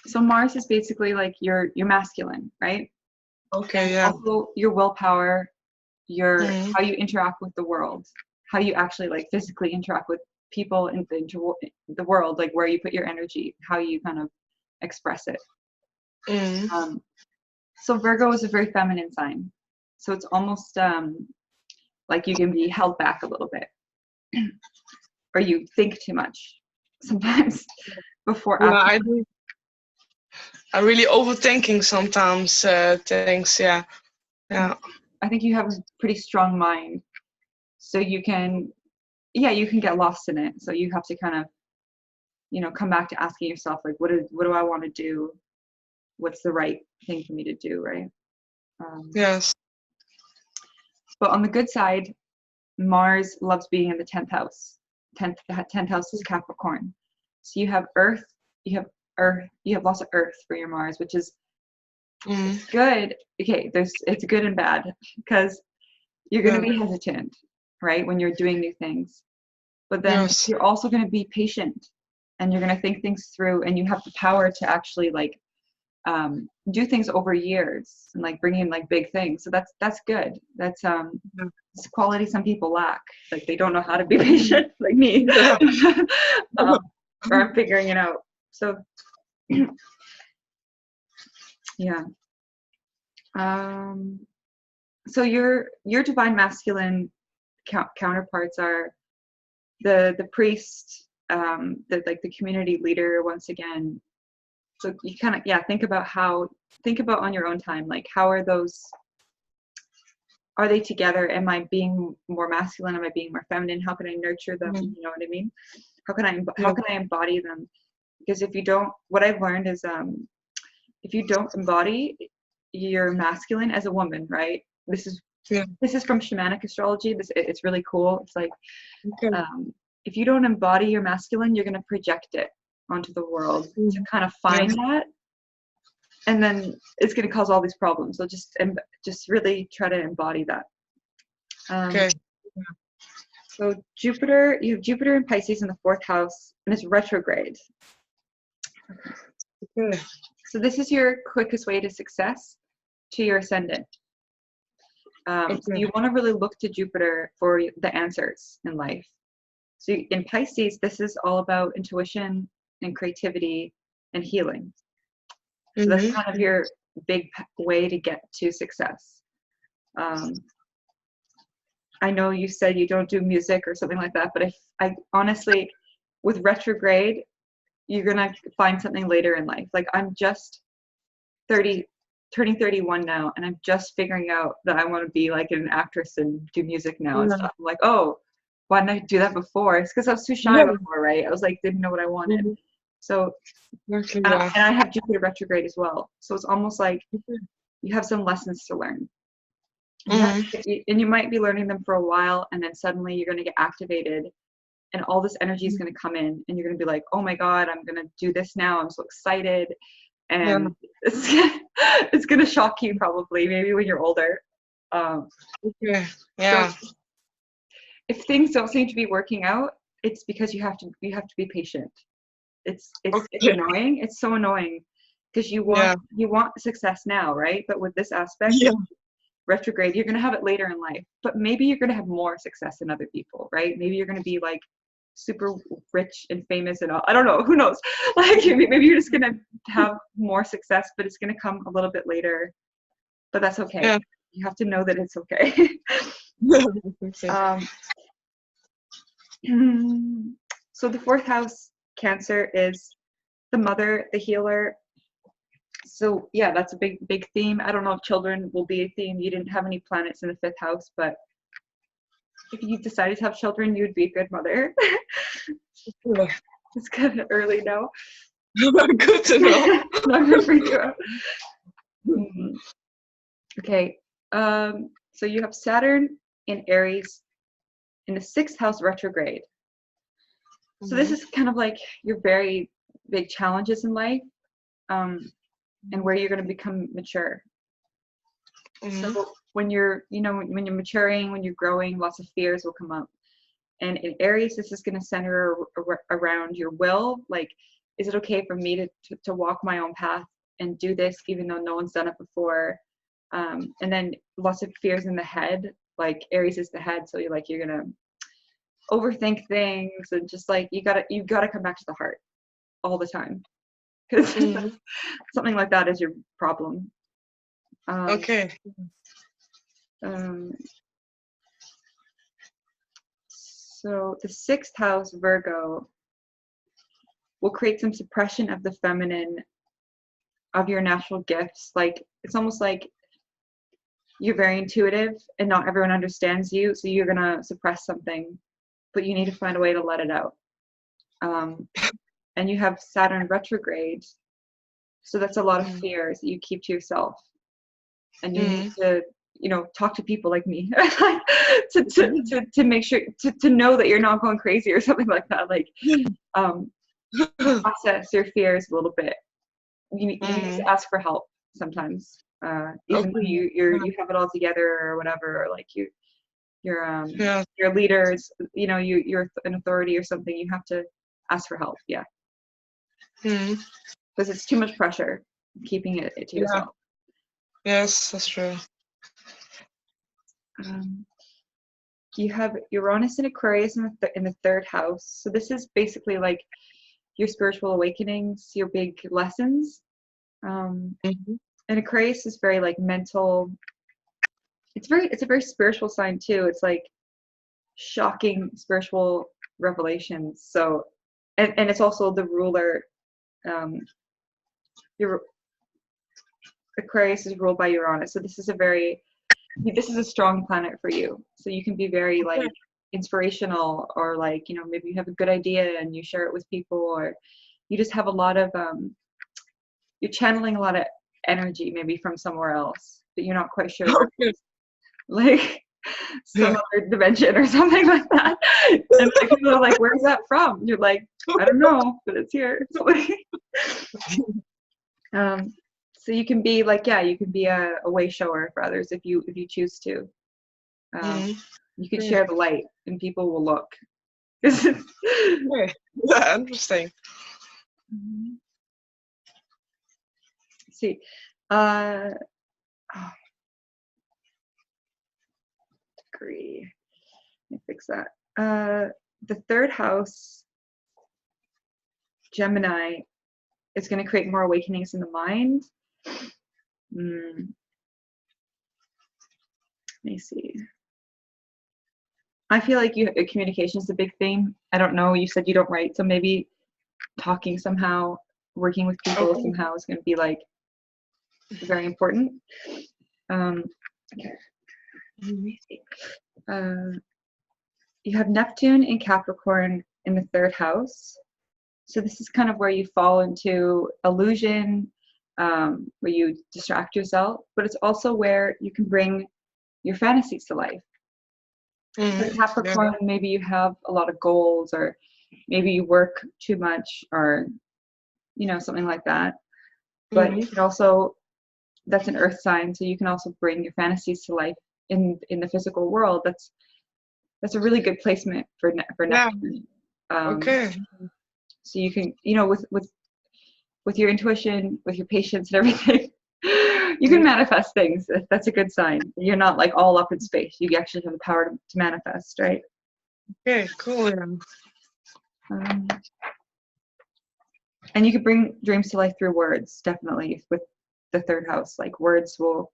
Speaker 2: So Mars is basically like your masculine, right?
Speaker 1: Okay.
Speaker 2: And
Speaker 1: Yeah.
Speaker 2: also your willpower, how you interact with the world, how you actually like physically interact with people in the world, like where you put your energy, how you kind of express it. So Virgo is a very feminine sign. So it's almost like you can be held back a little bit, or you think too much sometimes before acting.
Speaker 1: I'm really overthinking sometimes things. Yeah.
Speaker 2: I think you have a pretty strong mind, so you can get lost in it. So you have to kind of, come back to asking yourself, like, what do I want to do? What's the right thing for me to do, right?
Speaker 1: Yes.
Speaker 2: But on the good side, Mars loves being in the 10th house. 10th house is Capricorn. So you have Earth, you have lots of Earth for your Mars, which is good. Okay, it's good and bad, because you're going to be hesitant, right, when you're doing new things. But then you're also going to be patient, and you're going to think things through, and you have the power to actually like do things over years and like bring in like big things. So that's good. That's it's a quality some people lack. Like they don't know how to be patient, like me. Or I'm figuring it out. So yeah. So your divine masculine counterparts are the priest, the community leader, once again. So you kind of think about on your own time, like how are they together? Am I being more masculine? Am I being more feminine? How can I nurture them? You know what I mean? How can I embody them? Because if you don't, what I've learned is if you don't embody your masculine as a woman, right? This is from shamanic astrology. It's really cool. It's like if you don't embody your masculine, you're going to project it onto the world to kind of find that, and then it's going to cause all these problems. So just really try to embody that. So Jupiter, you have Jupiter in Pisces in the 4th house, and it's retrograde. So this is your quickest way to success, to your ascendant. So you want to really look to Jupiter for the answers in life. So in Pisces, this is all about intuition and creativity and healing. So that's kind of your big way to get to success. I know you said you don't do music or something like that, but I honestly, with retrograde, you're gonna find something later in life. Like I'm just turning 31 now, and I'm just figuring out that I want to be like an actress and do music now and stuff. I'm like, oh, why didn't I do that before? It's because I was too shy before, right? I was like, didn't know what I wanted. So, and I have Jupiter retrograde as well. So it's almost like you have some lessons to learn. And you might be learning them for a while, and then suddenly you're going to get activated, and all this energy is going to come in, and you're going to be like, oh my God, I'm going to do this now. I'm so excited. And it's going to shock you probably, maybe when you're older. So if things don't seem to be working out, it's because you have to be patient. It's annoying. It's so annoying because you want success now, right? But with this aspect, retrograde, you're going to have it later in life. But maybe you're going to have more success than other people, right? Maybe you're going to be like super rich and famous and all. I don't know. Who knows? Like maybe you're just going to have more success, but it's going to come a little bit later. But that's okay. Yeah. You have to know that it's okay. So the 4th house, Cancer, is the mother, the healer. So yeah, that's a big theme. I don't know if children will be a theme. You didn't have any planets in the 5th house, but if you decided to have children, you'd be a good mother. It's kind of early now.
Speaker 1: Good to know.
Speaker 2: Not gonna freak you out. Okay, so you have Saturn in Aries in the 6th house retrograde. So this is kind of like your very big challenges in life, and where you're going to become mature. So when you're maturing, when you're growing, lots of fears will come up. And in Aries, this is going to center around your will. Like, is it okay for me to walk my own path and do this even though no one's done it before? And then lots of fears in the head. Like Aries is the head, so you're gonna overthink things, and just like you gotta come back to the heart all the time, because
Speaker 1: Mm.
Speaker 2: something like that is your problem.
Speaker 1: Okay.
Speaker 2: Um, so the 6th house, Virgo, will create some suppression of the feminine, of your natural gifts. Like it's almost like you're very intuitive and not everyone understands you, so you're gonna suppress something, but you need to find a way to let it out. And you have Saturn retrograde, so that's a lot of fears that you keep to yourself, and you need to, you know, talk to people like me to make sure to know that you're not going crazy or something like that. Like process your fears a little bit. You need to ask for help sometimes, even though you have it all together or whatever, or like you're your leaders, you know, you're an authority or something. You have to ask for help, yeah, because it's too much pressure keeping it to yourself.
Speaker 1: Yes, that's true.
Speaker 2: You have Uranus and Aquarius in the 3rd house, so this is basically like your spiritual awakenings, your big lessons. And Aquarius is very like mental. It's a very spiritual sign too. It's like shocking spiritual revelations. So, and it's also the ruler. Your Aquarius is ruled by Uranus, so this is a strong planet for you. So you can be very like inspirational, or like, you know, maybe you have a good idea and you share it with people, or you just have a lot of you're channeling a lot of energy maybe from somewhere else, but you're not quite sure where it is. Like some other dimension or something like that. And like, people are like, where's that from? You're like, I don't know, but it's here. So you can be like, yeah, you can be a way shower for others if you choose to. You can share the light and people will look.
Speaker 1: Yeah, interesting.
Speaker 2: Let's see. Degree. Let me fix that. The 3rd house, Gemini, is going to create more awakenings in the mind. Let me see. I feel like communication is a big thing. I don't know. You said you don't write, so maybe talking somehow, working with people somehow is going to be like very important. Okay. Let me see. You have Neptune in Capricorn in the 3rd house. So this is kind of where you fall into illusion, where you distract yourself, but it's also where you can bring your fantasies to life. So Capricorn, maybe you have a lot of goals, or maybe you work too much, or, you know, something like that. But you can also, that's an earth sign, so you can also bring your fantasies to life in the physical world. That's a really good placement for Neptune. So you can, you know, with your intuition, with your patience and everything, you can manifest things. That's a good sign. You're not like all up in space. You actually have the power to manifest, right?
Speaker 1: Okay, cool.
Speaker 2: And you can bring dreams to life through words, definitely, with the 3rd house. Like words are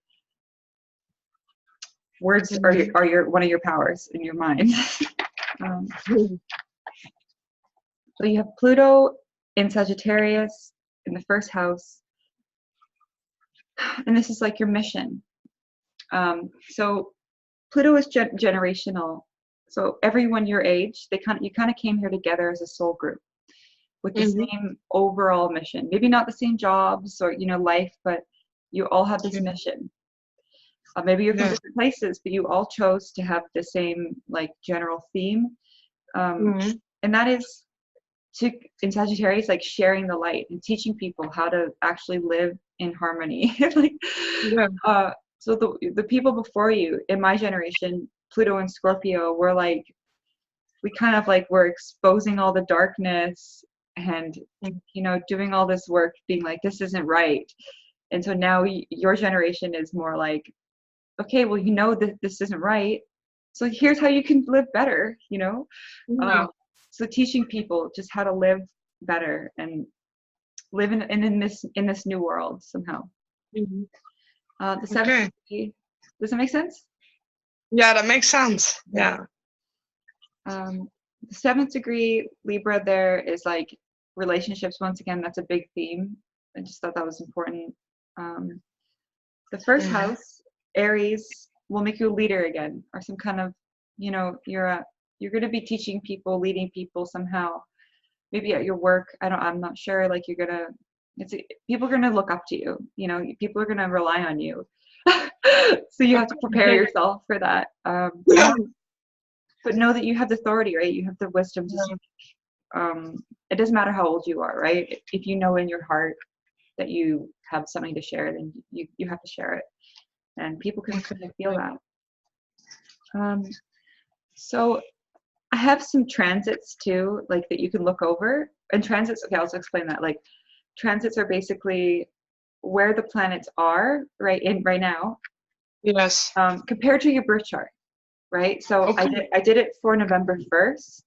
Speaker 2: your one of your powers in your mind. So you have Pluto in Sagittarius in the 1st house, and this is like your mission. So Pluto is generational. So everyone your age, you kind of came here together as a soul group with the same overall mission. Maybe not the same jobs or, you know, life, but you all have this mission. Maybe you're from different places, but you all chose to have the same like general theme. And that is in Sagittarius, like sharing the light and teaching people how to actually live in harmony. Like, so the people before you in my generation, Pluto and Scorpio, were like, we kind of like were exposing all the darkness and, you know, doing all this work, being like, this isn't right. And so now your generation is more like, okay, well, you know that this isn't right. So here's how you can live better, you know.
Speaker 1: Yeah.
Speaker 2: So teaching people just how to live better and live in this new world somehow.
Speaker 1: Mhm.
Speaker 2: The seventh
Speaker 1: Okay.
Speaker 2: degree, does that make sense?
Speaker 1: Yeah, that makes sense. Yeah.
Speaker 2: The seventh degree Libra there is like relationships. Once again, that's a big theme. I just thought that was important. The first
Speaker 1: Mhm.
Speaker 2: house, Aries, will make you a leader again, or some kind of, you know, you're going to be teaching people, leading people somehow. Maybe at your work. I'm not sure. Like you're gonna, people are gonna look up to you. You know, people are gonna rely on you. So you have to prepare yourself for that.
Speaker 1: Yeah.
Speaker 2: But know that you have the authority, right? You have the wisdom to speak. It doesn't matter how old you are, right? If you know in your heart that you have something to share, then you have to share it, and people can
Speaker 1: Okay.
Speaker 2: kind of feel that. So I have some transits too, like that you can look over. And transits, okay, I'll just explain that. Like transits are basically where the planets are right now,
Speaker 1: Yes.
Speaker 2: compared to your birth chart, right? So
Speaker 1: Okay.
Speaker 2: I did it for November 1st,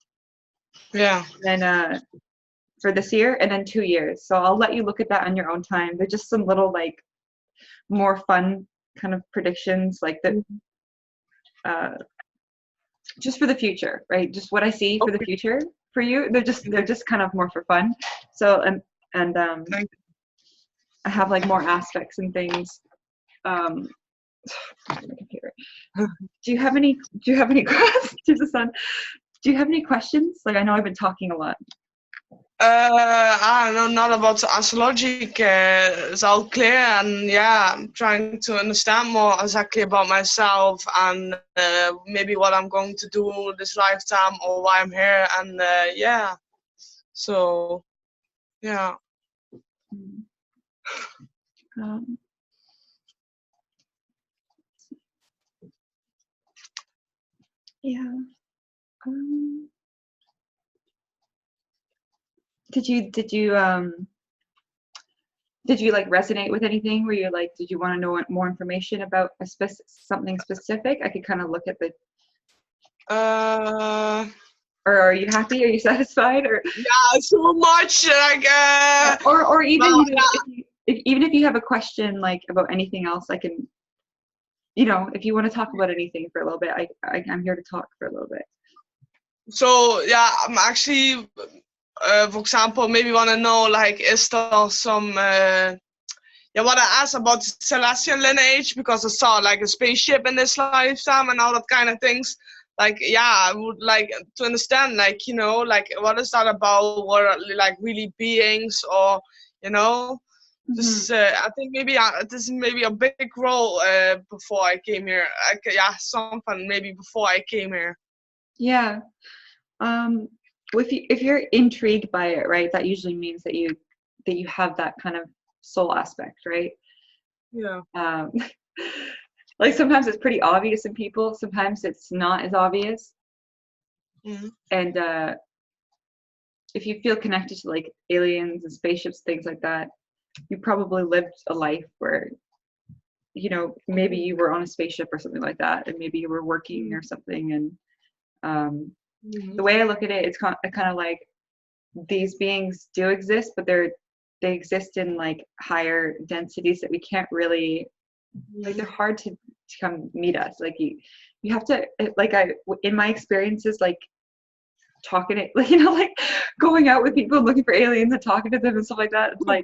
Speaker 1: Yeah.
Speaker 2: then for this year, and then 2 years. So I'll let you look at that on your own time. They're just some little like more fun kind of predictions, like that, just for the future, right? Just what I see for the
Speaker 1: Okay.
Speaker 2: future for you. They're just kind of more for fun. So and
Speaker 1: Thank
Speaker 2: I have like more aspects and things. Um, my computer.
Speaker 1: you.
Speaker 2: Do you have any questions? To the sun. Do you have any questions? Like I know I've been talking a lot.
Speaker 1: I don't know, not about the astrology. It's all clear, and yeah, I'm trying to understand more exactly about myself and maybe what I'm going to do this lifetime or why I'm here, and yeah. So yeah.
Speaker 2: Um, yeah. Um, did you like resonate with anything? Were you like, did you want to know more information about something specific? I could kind of look at the,
Speaker 1: Uh,
Speaker 2: or are you happy? Are you satisfied? Or
Speaker 1: yeah, so much like
Speaker 2: or even
Speaker 1: well,
Speaker 2: you know, even if you have a question like about anything else, I can, you know, if you want to talk about anything for a little bit, I'm here to talk for a little bit.
Speaker 1: so yeah, I'm actually, for example, maybe want to know like, is there some yeah, what I asked about the Celestial lineage, because I saw like a spaceship in this lifetime and all that kind of things. Like, yeah, I would like to understand, like, you know, like what is that about? What are like really beings, or, you know,
Speaker 2: Mhm.
Speaker 1: this, I think maybe this is maybe a big role before I came here. Like, yeah, something maybe before I came here.
Speaker 2: Yeah. Um, if you're intrigued by it, right, that usually means that you have that kind of soul aspect, right?
Speaker 1: Yeah.
Speaker 2: Um, like sometimes it's pretty obvious in people, sometimes it's not as obvious.
Speaker 1: Mm-hmm.
Speaker 2: And if you feel connected to like aliens and spaceships, things like that, you probably lived a life where, you know, maybe you were on a spaceship or something like that, and maybe you were working or something. And
Speaker 1: Mm-hmm.
Speaker 2: the way I look at it, it's kind of like these beings do exist, but they exist in like higher densities that we can't really, like they're hard to come meet us. Like you have to, like in my experiences, like talking to, like, you know, like going out with people and looking for aliens and talking to them and stuff like that. It's like,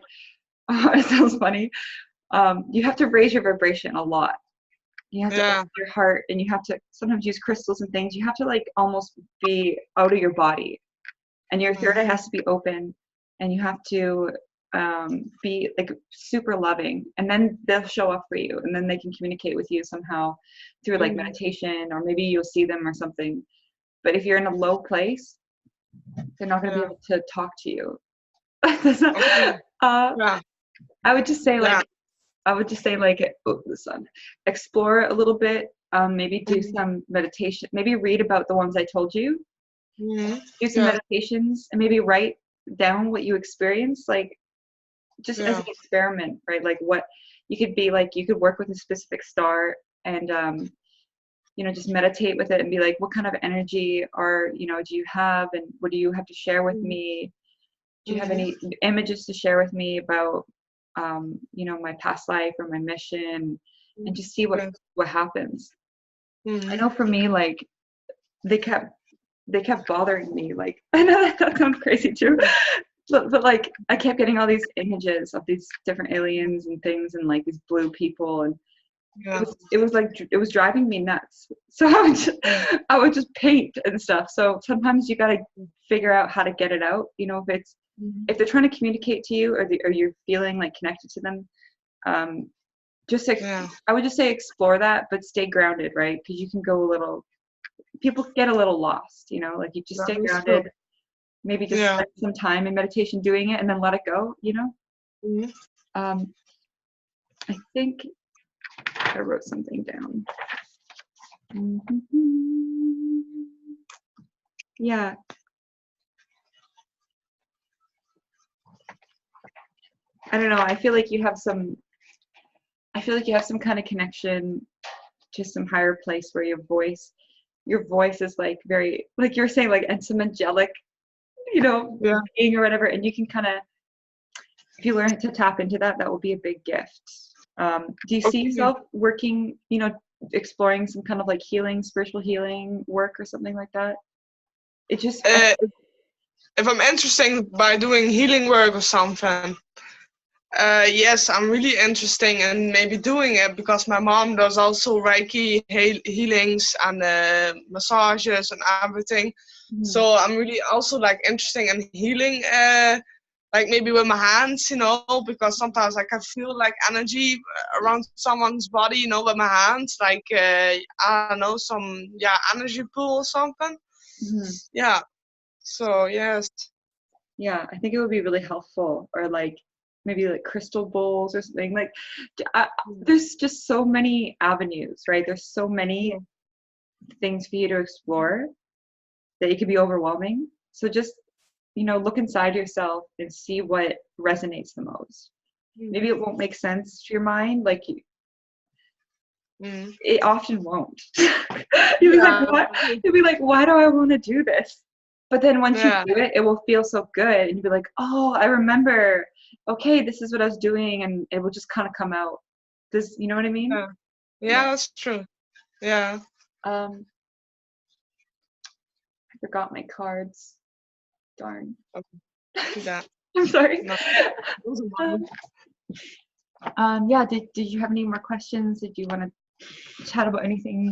Speaker 2: it sounds funny. You have to raise your vibration a lot. You have to
Speaker 1: Yeah.
Speaker 2: open your heart, and you have to sometimes use crystals and things. You have to like almost be out of your body, and your third eye has to be open, and you have to be like super loving, and then they'll show up for you, and then they can communicate with you somehow through like
Speaker 1: Mm-hmm.
Speaker 2: meditation, or maybe you'll see them or something. But if you're in a low place, they're not going to be
Speaker 1: Yeah.
Speaker 2: able to talk to you.
Speaker 1: Okay.
Speaker 2: uh,
Speaker 1: Yeah.
Speaker 2: I would just say
Speaker 1: Yeah.
Speaker 2: like oh, the sun, explore a little bit, maybe do some meditation, maybe read about the ones I told you,
Speaker 1: Mm-hmm.
Speaker 2: do some
Speaker 1: Yeah.
Speaker 2: meditations, and maybe write down what you experience, like just as
Speaker 1: Yeah.
Speaker 2: an experiment, right? Like what you could be like, you could work with a specific star, and just meditate with it and be like, what kind of energy do you have, and what do you have to share with me? Do you have any images to share with me about, my past life or my mission, and just see what happens. I know for me, like, they kept bothering me. Like, I know that sounds crazy too, but like, I kept getting all these images of these different aliens and things, and like these blue people, and it was driving me nuts. So I would just paint and stuff. So sometimes you got to figure out how to get it out. If they're trying to communicate to you, or you're feeling like connected to them, I would just say explore that, but stay grounded, right? Because you can go people get a little lost, like you just stay grounded. True. Maybe just spend some time in meditation doing it, and then let it go, I think I wrote something down. Yeah. I don't know. I feel like you have some kind of connection to some higher place where your voice is like very, like you're saying, like, and some angelic, being or whatever. And you can kind of, if you learn to tap into that, that will be a big gift. Do you see yourself working, exploring some kind of like spiritual healing work or something like that? It just,
Speaker 1: if I'm interested by doing healing work or something, yes, I'm really interested in maybe doing it, because my mom does also Reiki healings and massages and everything. So I'm really also like interested in healing, like maybe with my hands, because sometimes I can feel like energy around someone's body, with my hands, like I don't know, some energy pool or something. Yeah. So yes.
Speaker 2: Yeah, I think it would be really helpful, or like maybe like crystal bowls or something. Like, there's just so many avenues, right? There's so many things for you to explore that it could be overwhelming. So just, look inside yourself and see what resonates the most. Maybe it won't make sense to your mind, like it often won't. You'll be like, what? You'll be like, why do I want to do this? But then once you do it, it will feel so good, and you'll be like, oh, I remember. Okay, this is what I was doing, and it will just kind of come out. You know what I mean?
Speaker 1: Yeah, that's true. Yeah.
Speaker 2: I forgot my cards. Darn.
Speaker 1: Okay. Yeah.
Speaker 2: I'm sorry.
Speaker 1: No.
Speaker 2: Yeah. Did you have any more questions? Did you want to chat about anything?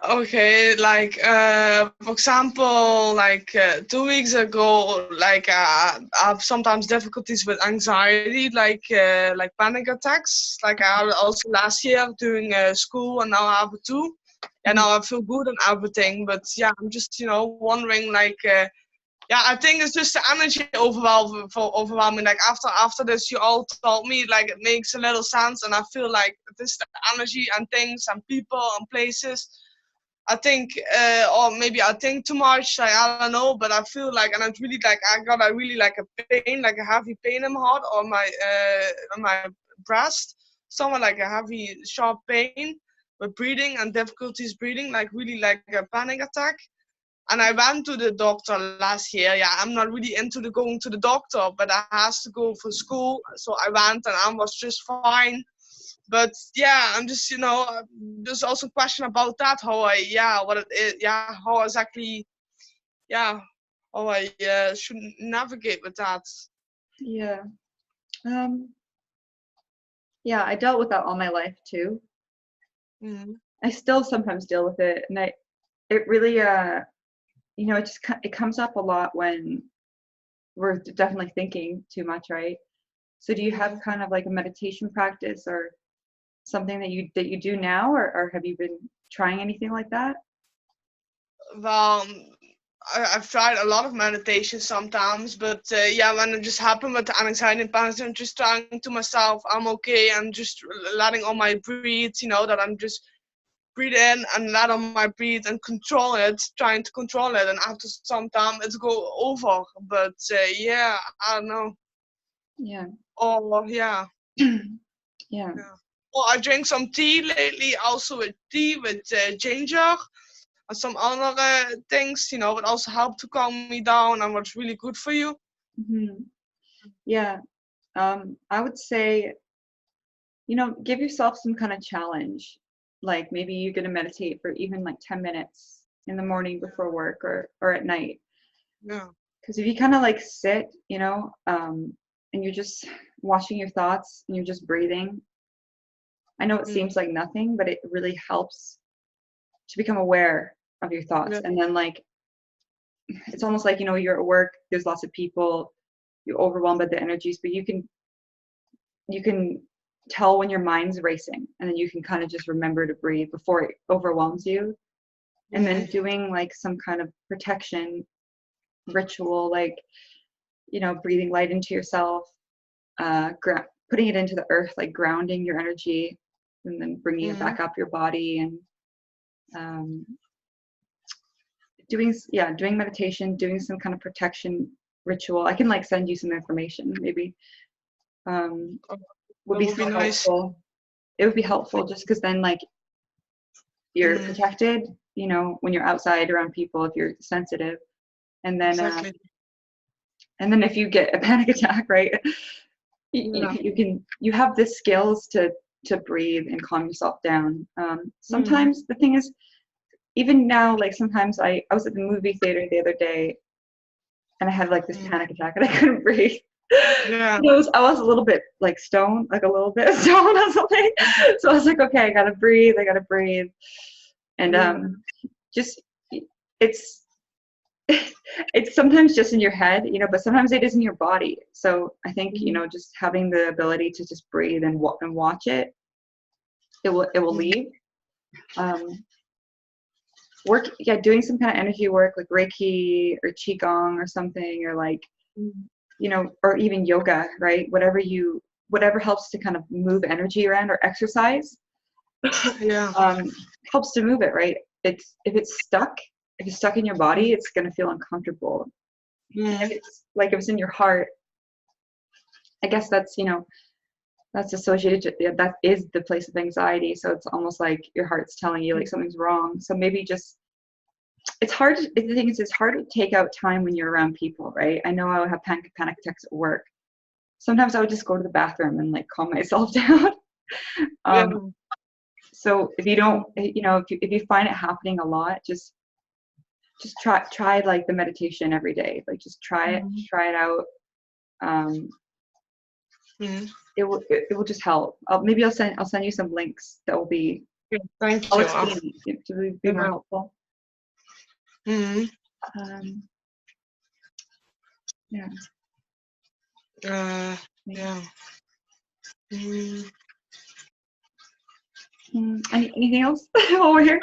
Speaker 1: Okay, like for example, like 2 weeks ago, like I have sometimes difficulties with anxiety, like panic attacks. Like I had also last year doing school, and now I have it too. And now I feel good and everything, but yeah, I'm just wondering, like I think it's just the energy overwhelming. Like after this, you all told me, like, it makes a little sense, and I feel like this the energy and things and people and places. I think, or maybe I think too much. I don't know, but I feel like, and it's really like I got a really like a pain, like a heavy pain in my heart or on my breast, somewhere like a heavy sharp pain with breathing and difficulties breathing, like really like a panic attack. And I went to the doctor last year. Yeah, I'm not really into going to the doctor, but I has to go for school. So I went, and I was just fine. But yeah, I'm just, there's also a question about that, how what it is, how exactly, how I should navigate with that.
Speaker 2: Yeah. Yeah, I dealt with that all my life too. I still sometimes deal with it, and it really, it comes up a lot when we're definitely thinking too much, right? So do you have kind of like a meditation practice or something that you do now, or have you been trying anything like that?
Speaker 1: Well, I've tried a lot of meditation sometimes, but when it just happened with the anxiety and panic, I'm just trying to myself, I'm okay, I'm just letting on my breathe, that I'm just breathe in and let on my breathe and control it, trying to control it, and after some time it's go over. But I don't know.
Speaker 2: Yeah.
Speaker 1: Oh yeah.
Speaker 2: Yeah.
Speaker 1: Or I drink some tea lately, also with tea with ginger and some other things, it also help to calm me down and what's really good for you.
Speaker 2: Hmm. Yeah. I would say, give yourself some kind of challenge. Like maybe you're going to meditate for even like 10 minutes in the morning before work or at night.
Speaker 1: Yeah.
Speaker 2: Because if you kind of like sit, and you're just watching your thoughts and you're just breathing, I know it seems like nothing, but it really helps to become aware of your thoughts.
Speaker 1: Yeah.
Speaker 2: And then like, it's almost like, you're at work, there's lots of people, you're overwhelmed by the energies, but you can tell when your mind's racing, and then you can kind of just remember to breathe before it overwhelms you. And then doing like some kind of protection ritual, like, breathing light into yourself, putting it into the earth, like grounding your energy, and then bringing it back up your body, and doing meditation, doing some kind of protection ritual. I can like send you some information, maybe. Would be so
Speaker 1: nice.
Speaker 2: helpful. It would be helpful just because then like you're protected, when you're outside around people, if you're sensitive, and then
Speaker 1: Exactly.
Speaker 2: and then if you get a panic attack, right, you have the skills to breathe and calm yourself down. Sometimes the thing is, even now, like sometimes I was at the movie theater the other day, and I had like this panic attack and I couldn't breathe.
Speaker 1: Yeah.
Speaker 2: I was a little bit like stoned, like a little bit stoned or something. So I was like, okay, I gotta breathe. And just it's it's sometimes just in your head, but sometimes it is in your body. So I think just having the ability to just breathe and watch it, it will leave. Doing some kind of energy work like Reiki or Qigong or something, or like or even yoga, right? Whatever helps to kind of move energy around, or exercise.
Speaker 1: Yeah.
Speaker 2: Helps to move it, right? If it's stuck in your body, it's going to feel uncomfortable. And if it's in your heart, I guess that's that's associated to, that is the place of anxiety. So it's almost like your heart's telling you like something's wrong. So maybe just, it's hard. The thing is, it's hard to take out time when you're around people, right? I know I would have panic attacks at work. Sometimes I would just go to the bathroom and like calm myself down. So if you don't, if you find it happening a lot, just try like the meditation every day. Like just try it out. It will just help. Maybe I'll send you some links that will be.
Speaker 1: Thank
Speaker 2: I'll
Speaker 1: you.
Speaker 2: explain it to be more helpful.
Speaker 1: Yeah. Yeah.
Speaker 2: Anything else while we're here?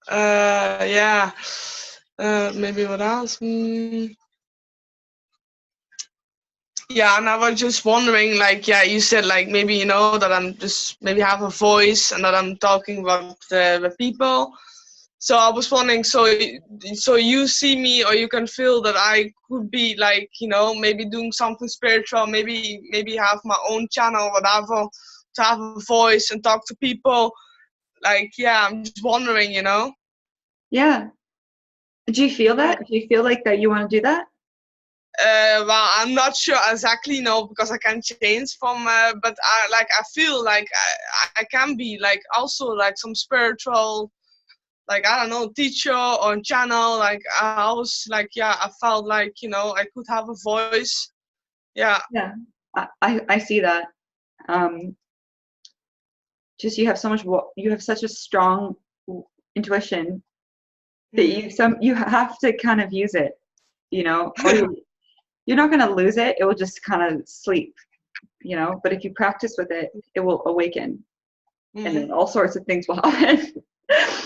Speaker 1: Yeah. Maybe what else? Yeah, and I was just wondering, like, yeah, you said like maybe that I'm just maybe have a voice and that I'm talking about the people. So I was wondering, so you see me, or you can feel that I could be like, maybe doing something spiritual, maybe have my own channel, whatever, to have a voice and talk to people. Like, yeah, I'm just wondering,
Speaker 2: Yeah. Do you feel that? Do you feel like that you want to do that?
Speaker 1: Well, I'm not sure exactly, because I can change from, but I feel like I can be like also like some spiritual, like, I don't know, teacher or channel. Like I was like, yeah, I felt like, I could have a voice. Yeah.
Speaker 2: Yeah, I see that. Just you have such a strong intuition that you have to kind of use it, or you're not going to lose it. It will just kind of sleep, but if you practice with it, it will awaken, and then all sorts of things will happen.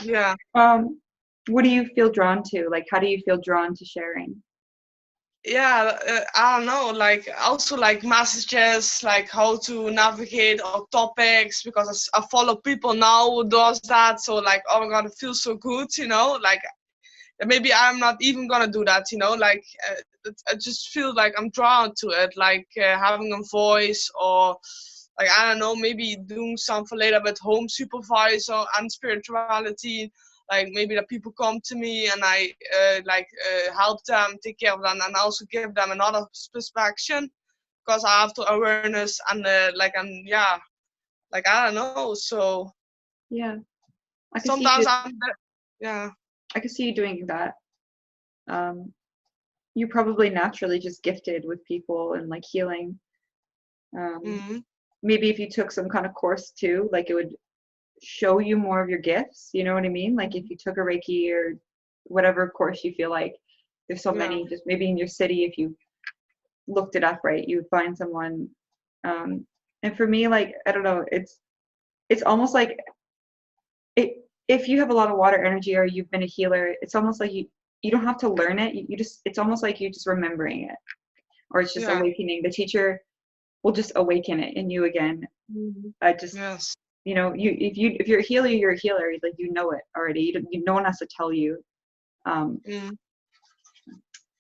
Speaker 1: Yeah.
Speaker 2: What do you feel drawn to? Like, how do you feel drawn to sharing?
Speaker 1: Yeah, I don't know, like also like messages, like how to navigate our topics, because I follow people now who does that. So like, oh my God, it feels so good, like maybe I'm not even gonna do that, like I just feel like I'm drawn to it, like having a voice, or like, I don't know, maybe doing something later with home supervisor and spirituality. Like maybe that people come to me and I help them, take care of them, and also give them another perspective because I have the awareness and like I don't know. So
Speaker 2: Yeah, I can see
Speaker 1: sometimes
Speaker 2: you.
Speaker 1: yeah.
Speaker 2: I can see you doing that. Um, you're probably naturally just gifted with people and like healing.
Speaker 1: Mm-hmm.
Speaker 2: Maybe if you took some kind of course too, like it would show you more of your gifts. You know what I mean? Like if you took a Reiki or whatever course you feel like, there's so
Speaker 1: Yeah.
Speaker 2: many. Just maybe in your city, if you looked it up right, you would find someone. And for me, like I don't know, it's almost like it. If you have a lot of water energy or you've been a healer, it's almost like you don't have to learn it. You just it's almost like you're just remembering it, or it's just
Speaker 1: Yeah.
Speaker 2: awakening. The teacher will just awaken it in you again.
Speaker 1: Mm-hmm.
Speaker 2: I just
Speaker 1: Yes.
Speaker 2: you know if you're a healer, you're a healer. Like you know it already. No one has to tell you. Um,
Speaker 1: Mm-hmm.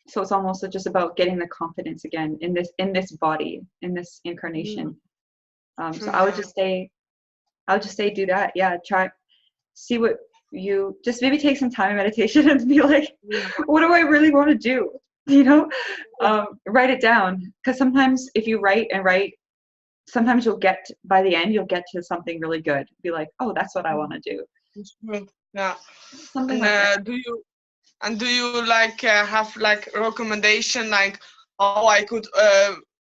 Speaker 2: so it's almost just about getting the confidence again in this body, in this
Speaker 1: Yeah.
Speaker 2: incarnation. So
Speaker 1: True. Yeah.
Speaker 2: I would just say do that. Yeah, try see what you just maybe take some time in meditation and be like,
Speaker 1: Yeah.
Speaker 2: what do I really want to do? You know, write it down because sometimes if you write and write, sometimes by the end you'll get to something really good. Be like, oh, that's what I want to do.
Speaker 1: It's true. Yeah.
Speaker 2: Something
Speaker 1: And
Speaker 2: like that.
Speaker 1: do you like have like a recommendation like how I could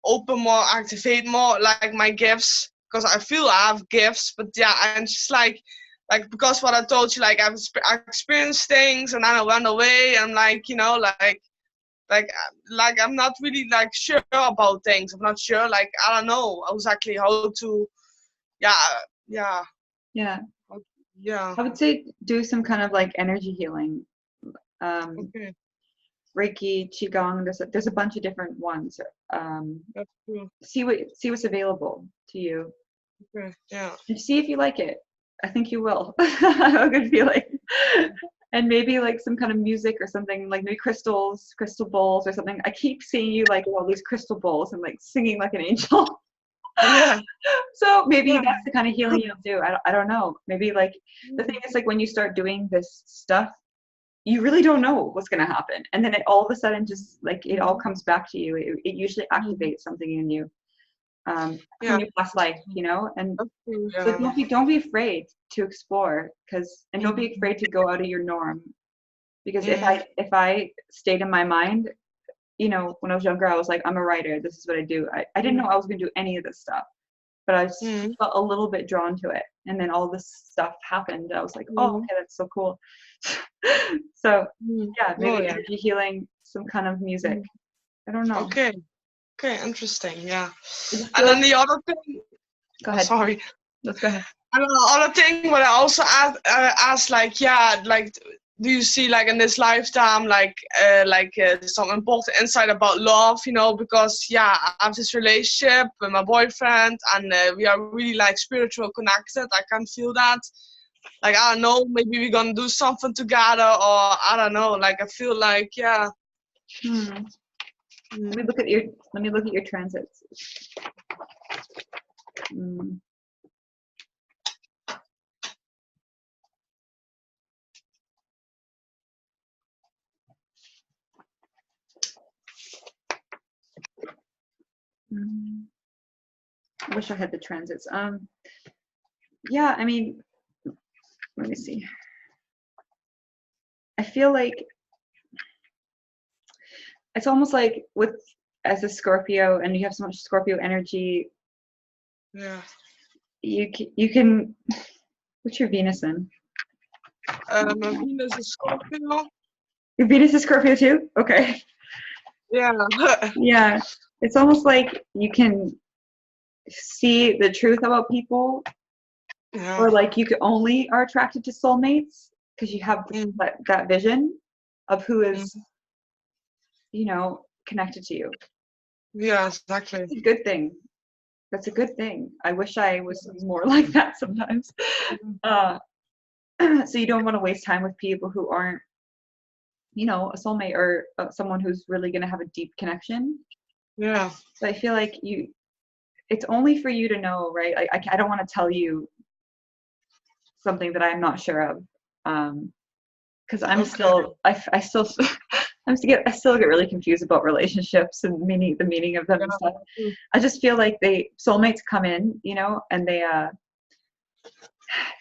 Speaker 1: open more, activate more like my gifts? Because I feel I have gifts, but yeah, I'm just like because what I told you, like I experienced things and then I went away. And like like I'm not really like sure about things. I'm not sure. Like I don't know exactly how to. Yeah, yeah,
Speaker 2: Yeah,
Speaker 1: yeah.
Speaker 2: I would say do some kind of like energy healing. Um,
Speaker 1: Okay,
Speaker 2: Reiki, Qigong. There's a bunch of different ones.
Speaker 1: that's true.
Speaker 2: See what's available to you
Speaker 1: Okay, yeah.
Speaker 2: and see if you like it. I think you will. I have a good feeling. And maybe like some kind of music or something, like maybe crystals, crystal bowls or something. I keep seeing you like all these crystal bowls and like singing like an angel.
Speaker 1: Yeah,
Speaker 2: So maybe
Speaker 1: yeah.
Speaker 2: that's the kind of healing you'll do. I don't know. Maybe like the thing is like when you start doing this stuff, you really don't know what's going to happen. And then it all of a sudden just like it all comes back to you. It usually activates something in you
Speaker 1: Yeah,
Speaker 2: from your past life, you know? And
Speaker 1: that's true.
Speaker 2: so
Speaker 1: Yeah.
Speaker 2: don't be afraid to explore and don't be
Speaker 1: Mm,
Speaker 2: afraid to go out of your norm. Because
Speaker 1: mm,
Speaker 2: if I stayed in my mind, you know, when I was younger, I was like, I'm a writer. This is what I do. I didn't know I was going to do any of this stuff, but I
Speaker 1: mm,
Speaker 2: felt a little bit drawn to it. And then all this stuff happened. I was like, oh,
Speaker 1: mm,
Speaker 2: okay, that's so cool. So yeah,
Speaker 1: oh
Speaker 2: maybe
Speaker 1: yeah.
Speaker 2: energy healing, some kind of music.
Speaker 1: Mm.
Speaker 2: I don't know.
Speaker 1: Okay. Okay. Interesting. Yeah.
Speaker 2: I just
Speaker 1: And
Speaker 2: feel
Speaker 1: then
Speaker 2: like,
Speaker 1: the other thing.
Speaker 2: go
Speaker 1: Oh,
Speaker 2: ahead.
Speaker 1: sorry.
Speaker 2: Let's go ahead.
Speaker 1: And the other thing, what I also asked, like, yeah, like, do you see like in this lifetime, some important insight about love? You know, because yeah, I have this relationship with my boyfriend, and we are really like spiritual connected. I can feel that. Like I don't know, maybe we're gonna do something together, or I don't know. Like I feel like yeah.
Speaker 2: Hmm.
Speaker 1: Mm.
Speaker 2: Let me look at your transits. Hmm. Hmm. I wish I had the transits. Yeah, I mean, let me see. I feel like it's almost like with as a Scorpio and you have so much Scorpio energy,
Speaker 1: Yeah.
Speaker 2: you can what's your Venus in?
Speaker 1: My Venus is Scorpio.
Speaker 2: Your Venus is Scorpio too? Okay.
Speaker 1: Yeah.
Speaker 2: Yeah. It's almost like you can see the truth about people
Speaker 1: Yeah.
Speaker 2: or like you only are attracted to soulmates because you have
Speaker 1: Mm,
Speaker 2: that vision of who
Speaker 1: mm.
Speaker 2: is, you know, connected to you.
Speaker 1: Yeah, exactly.
Speaker 2: It's a good thing. That's a good thing. I wish I was more like that sometimes.
Speaker 1: Mm.
Speaker 2: Uh, so you don't want to waste time with people who aren't, you know, a soulmate or someone who's really going to have a deep connection.
Speaker 1: Yeah.
Speaker 2: So I feel like it's only for you to know, right? I don't want to tell you something that I'm not sure of, because I'm
Speaker 1: Okay.
Speaker 2: still, I still, I still get really confused about relationships and the meaning of them and stuff.
Speaker 1: Yeah.
Speaker 2: I just feel like soulmates come in, you know, and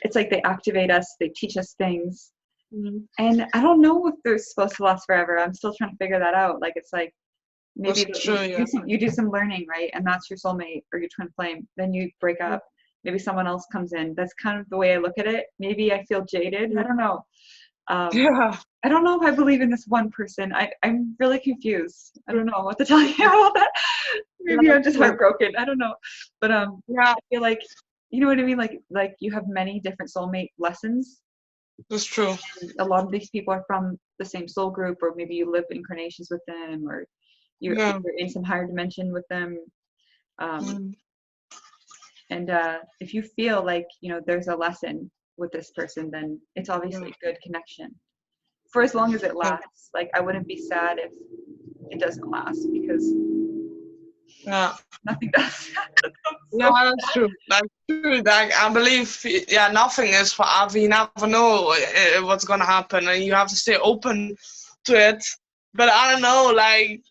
Speaker 2: it's like they activate us, they teach us things,
Speaker 1: Mhm.
Speaker 2: and I don't know if they're supposed to last forever. I'm still trying to figure that out. Like, it's like maybe
Speaker 1: That's true. Yeah.
Speaker 2: you do some learning, right, and that's your soulmate or your twin flame. Then you break up. Maybe someone else comes in. That's kind of the way I look at it. Maybe I feel jaded. I don't know.
Speaker 1: Yeah.
Speaker 2: I don't know if I believe in this one person. I'm really confused. I don't know what to tell you about that. Maybe I'm just heartbroken. I don't know. But
Speaker 1: Yeah.
Speaker 2: I feel like, you know what I mean? Like you have many different soulmate lessons.
Speaker 1: That's true.
Speaker 2: A lot of these people are from the same soul group, or maybe you live incarnations with them, or you're in some higher dimension with them. And if you feel like, you know, there's a lesson with this person, then it's obviously a good connection. For as long as it lasts. Like, I wouldn't be sad if it doesn't last, because nothing does.
Speaker 1: That's true. That's true. Like, I believe, nothing is forever. You never know what's gonna happen, and you have to stay open to it. But I don't know, like,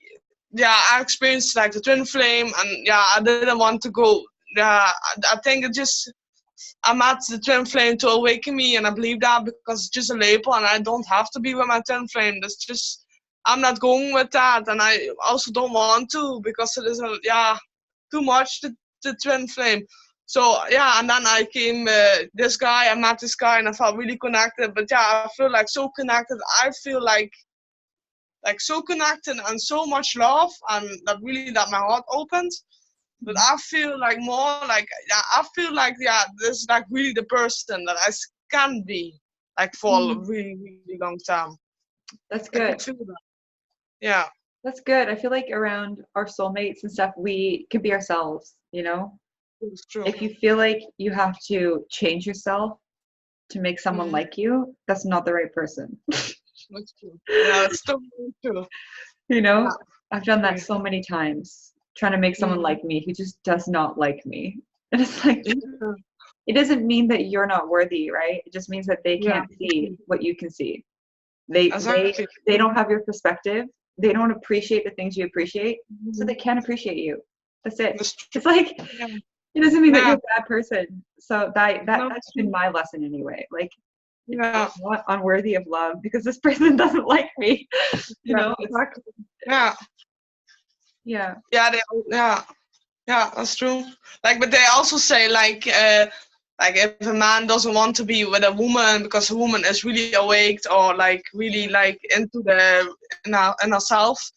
Speaker 1: I experienced like the twin flame, and I didn't want to go. I think it just, I met the twin flame to awaken me, and I believe that because it's just a label, and I don't have to be with my twin flame. That's just, I'm not going with that, and I also don't want to, because it is too much, the twin flame. So and then I came I met this guy, and I felt really connected. But I feel like so connected. I feel like so connected and so much love, and that my heart opened. But I feel like more like, I feel like this is like really the person that I can be, like, for a really, really long time.
Speaker 2: That's
Speaker 1: I
Speaker 2: good.
Speaker 1: could feel that. Yeah.
Speaker 2: That's good. I feel like around our soulmates and stuff, we can be ourselves, you know?
Speaker 1: It's true.
Speaker 2: If you feel like you have to change yourself to make someone like you, that's not the right person.
Speaker 1: That's true. Yeah, it's totally true.
Speaker 2: You know, I've done that so many times, trying to make someone like me who just does not like me. And it's like, it doesn't mean that you're not worthy, right? It just means that they can't see what you can see. They don't have your perspective. They don't appreciate the things you appreciate, so they can't appreciate you. That's it. It's like, it doesn't mean that you're a bad person. So that's been my lesson anyway. Like, I'm not unworthy of love because this person doesn't like me. You know?
Speaker 1: Exactly.
Speaker 2: Yeah.
Speaker 1: That's true. Like, but they also say, like if a man doesn't want to be with a woman because a woman is really awake, or like really like into in herself,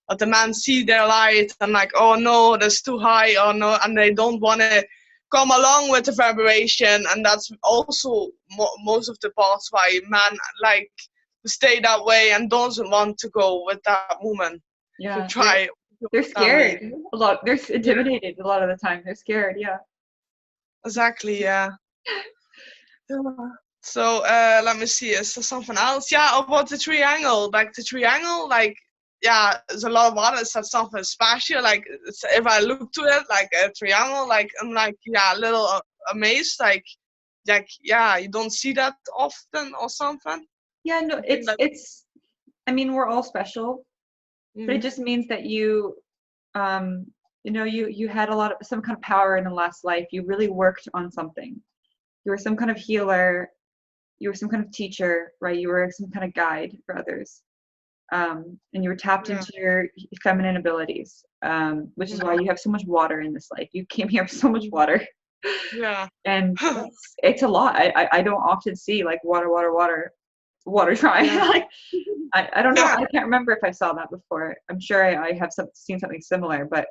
Speaker 1: but the man see their light and like, oh no, that's too high, or no, and they don't want to come along with the vibration. And that's also most of the parts why man like stay that way and doesn't want to go with that woman.
Speaker 2: Yeah.
Speaker 1: To try.
Speaker 2: They're scared a lot. They're intimidated a lot of the time. They're scared. Yeah.
Speaker 1: Exactly. Yeah. So let me see. Is there something else? Yeah, about the triangle. Like the triangle, like there's a lot of others that's something special. Like if I look to it, like a triangle, like I'm like a little amazed. Like you don't see that often or something.
Speaker 2: Yeah. No, it's. I mean, we're all special. But it just means that you had some kind of power in the last life. You really worked on something. You were some kind of healer. You were some kind of teacher, right? You were some kind of guide for others. And you were tapped into your feminine abilities, which is why you have so much water in this life. You came here with so much water.
Speaker 1: Yeah.
Speaker 2: And it's a lot. I don't often see like water trying. Like, I don't know. I can't remember if I saw that before. I'm sure I have seen something similar, but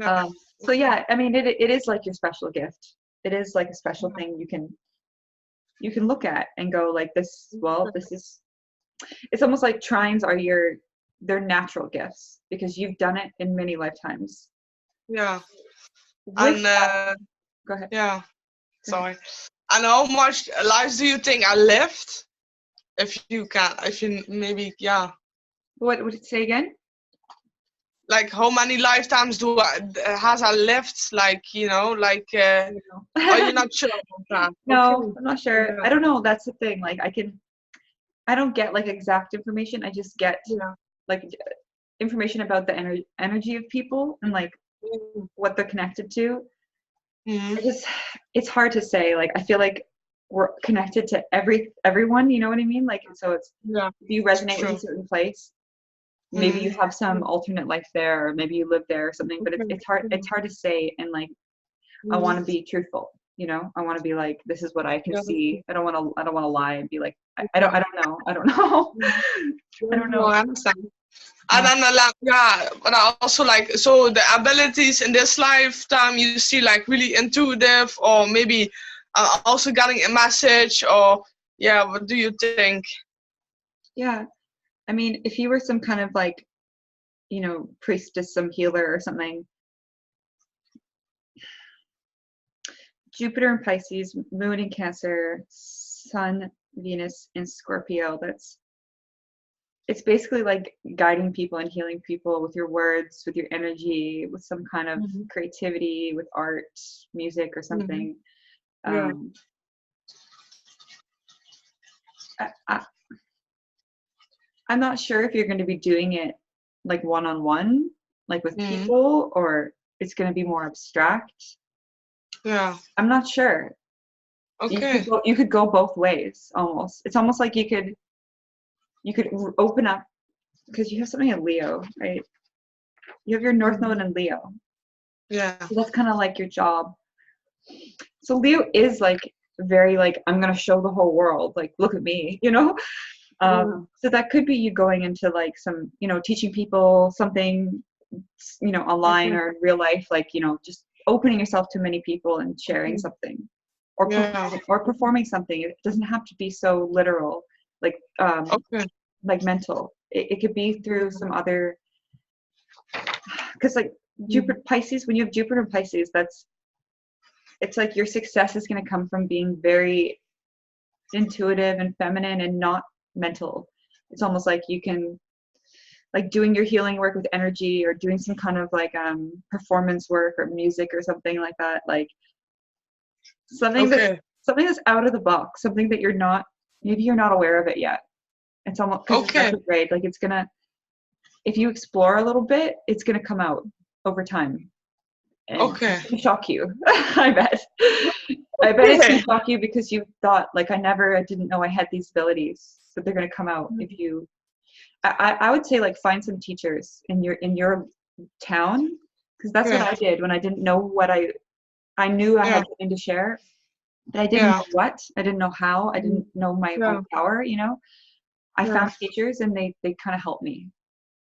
Speaker 2: so I mean, it is like your special gift. It is like a special thing you can look at and go like this. Well, this is. It's almost like trines are they're natural gifts because you've done it in many lifetimes.
Speaker 1: Yeah.
Speaker 2: And go ahead.
Speaker 1: Yeah. Sorry. And how much lives do you think I lived? If you maybe,
Speaker 2: What would it say again?
Speaker 1: like how many lifetimes has I lived? Like, like, are you not sure about that?
Speaker 2: No,
Speaker 1: Okay.
Speaker 2: I'm not sure.
Speaker 1: Yeah.
Speaker 2: I don't know. That's the thing. Like I don't get like exact information. I just get
Speaker 1: Yeah.
Speaker 2: like information about the energy of people and like what they're connected to.
Speaker 1: Mm-hmm.
Speaker 2: It's hard to say. Like I feel like we're connected to everyone, you know what I mean? Like so it's
Speaker 1: Yeah.
Speaker 2: if you resonate with a
Speaker 1: True.
Speaker 2: certain place, maybe
Speaker 1: Mm-hmm.
Speaker 2: you have some alternate life there, or maybe you live there or something, but
Speaker 1: Okay.
Speaker 2: it's hard to say. And like I
Speaker 1: Mm-hmm.
Speaker 2: want to be truthful, you know, I want to be like, this is what I can
Speaker 1: Yeah.
Speaker 2: see. I don't want to lie and be like,
Speaker 1: Okay.
Speaker 2: I don't know. I don't know.
Speaker 1: Mhm.
Speaker 2: I don't
Speaker 1: No,
Speaker 2: know.
Speaker 1: I understand. And
Speaker 2: Yeah.
Speaker 1: then, like, yeah, but I also like, so the abilities in this lifetime you see like really intuitive, or maybe also getting a message, or yeah, what do you think?
Speaker 2: Yeah. I mean, if you were some kind of like, you know, priestess, some healer or something, Jupiter in Pisces, Moon in Cancer, Sun, Venus in Scorpio. It's basically like guiding people and healing people with your words, with your energy, with some kind of
Speaker 1: Mm-hmm.
Speaker 2: creativity, with art, music, or
Speaker 1: Mm-hmm.
Speaker 2: something.
Speaker 1: Yeah.
Speaker 2: Um, I, I'm not sure if you're going to be doing it like one-on-one, like with
Speaker 1: Mm-hmm.
Speaker 2: people, or it's going to be more abstract.
Speaker 1: Yeah.
Speaker 2: I'm not sure.
Speaker 1: Okay.
Speaker 2: You could go both ways almost. It's almost like you could open up because you have something in Leo, right? You have your North
Speaker 1: Mm-hmm.
Speaker 2: Node in Leo.
Speaker 1: Yeah.
Speaker 2: So that's kind of like your job. So Leo is like very like I'm gonna show the whole world, like look at me, you know.
Speaker 1: Yeah.
Speaker 2: So that could be you going into like some, you know, teaching people something, you know, online
Speaker 1: Okay.
Speaker 2: or in real life, like you know, just opening yourself to many people and sharing
Speaker 1: Okay.
Speaker 2: something,
Speaker 1: Yeah.
Speaker 2: or performing something. It doesn't have to be so literal, like
Speaker 1: Okay.
Speaker 2: like mental. It could be through some other, because like
Speaker 1: Mhm.
Speaker 2: Jupiter Pisces, when you have Jupiter and Pisces, it's like your success is going to come from being very intuitive and feminine and not mental. It's almost like you can like doing your healing work with energy, or doing some kind of like performance work or music or something like that, like something that
Speaker 1: Okay.
Speaker 2: something that's out of the box, something that maybe you're not aware of it yet. It's almost because it's
Speaker 1: Okay.
Speaker 2: retrograde, like it's gonna, if you explore a little bit, it's gonna come out over time and
Speaker 1: Okay.
Speaker 2: it's gonna shock you. I bet. I bet it's gonna
Speaker 1: Okay.
Speaker 2: shock you because you thought like I didn't know I had these abilities, but they're gonna come out if you. I would say like find some teachers in your town, because that's what
Speaker 1: Yeah.
Speaker 2: I did when I didn't know what I knew I
Speaker 1: Yeah.
Speaker 2: had something to share, but I didn't
Speaker 1: Yeah.
Speaker 2: know what, I didn't know how, I
Speaker 1: Mhm.
Speaker 2: didn't know my
Speaker 1: Yeah.
Speaker 2: own power, you know. I
Speaker 1: Yeah.
Speaker 2: found teachers and they kind of helped me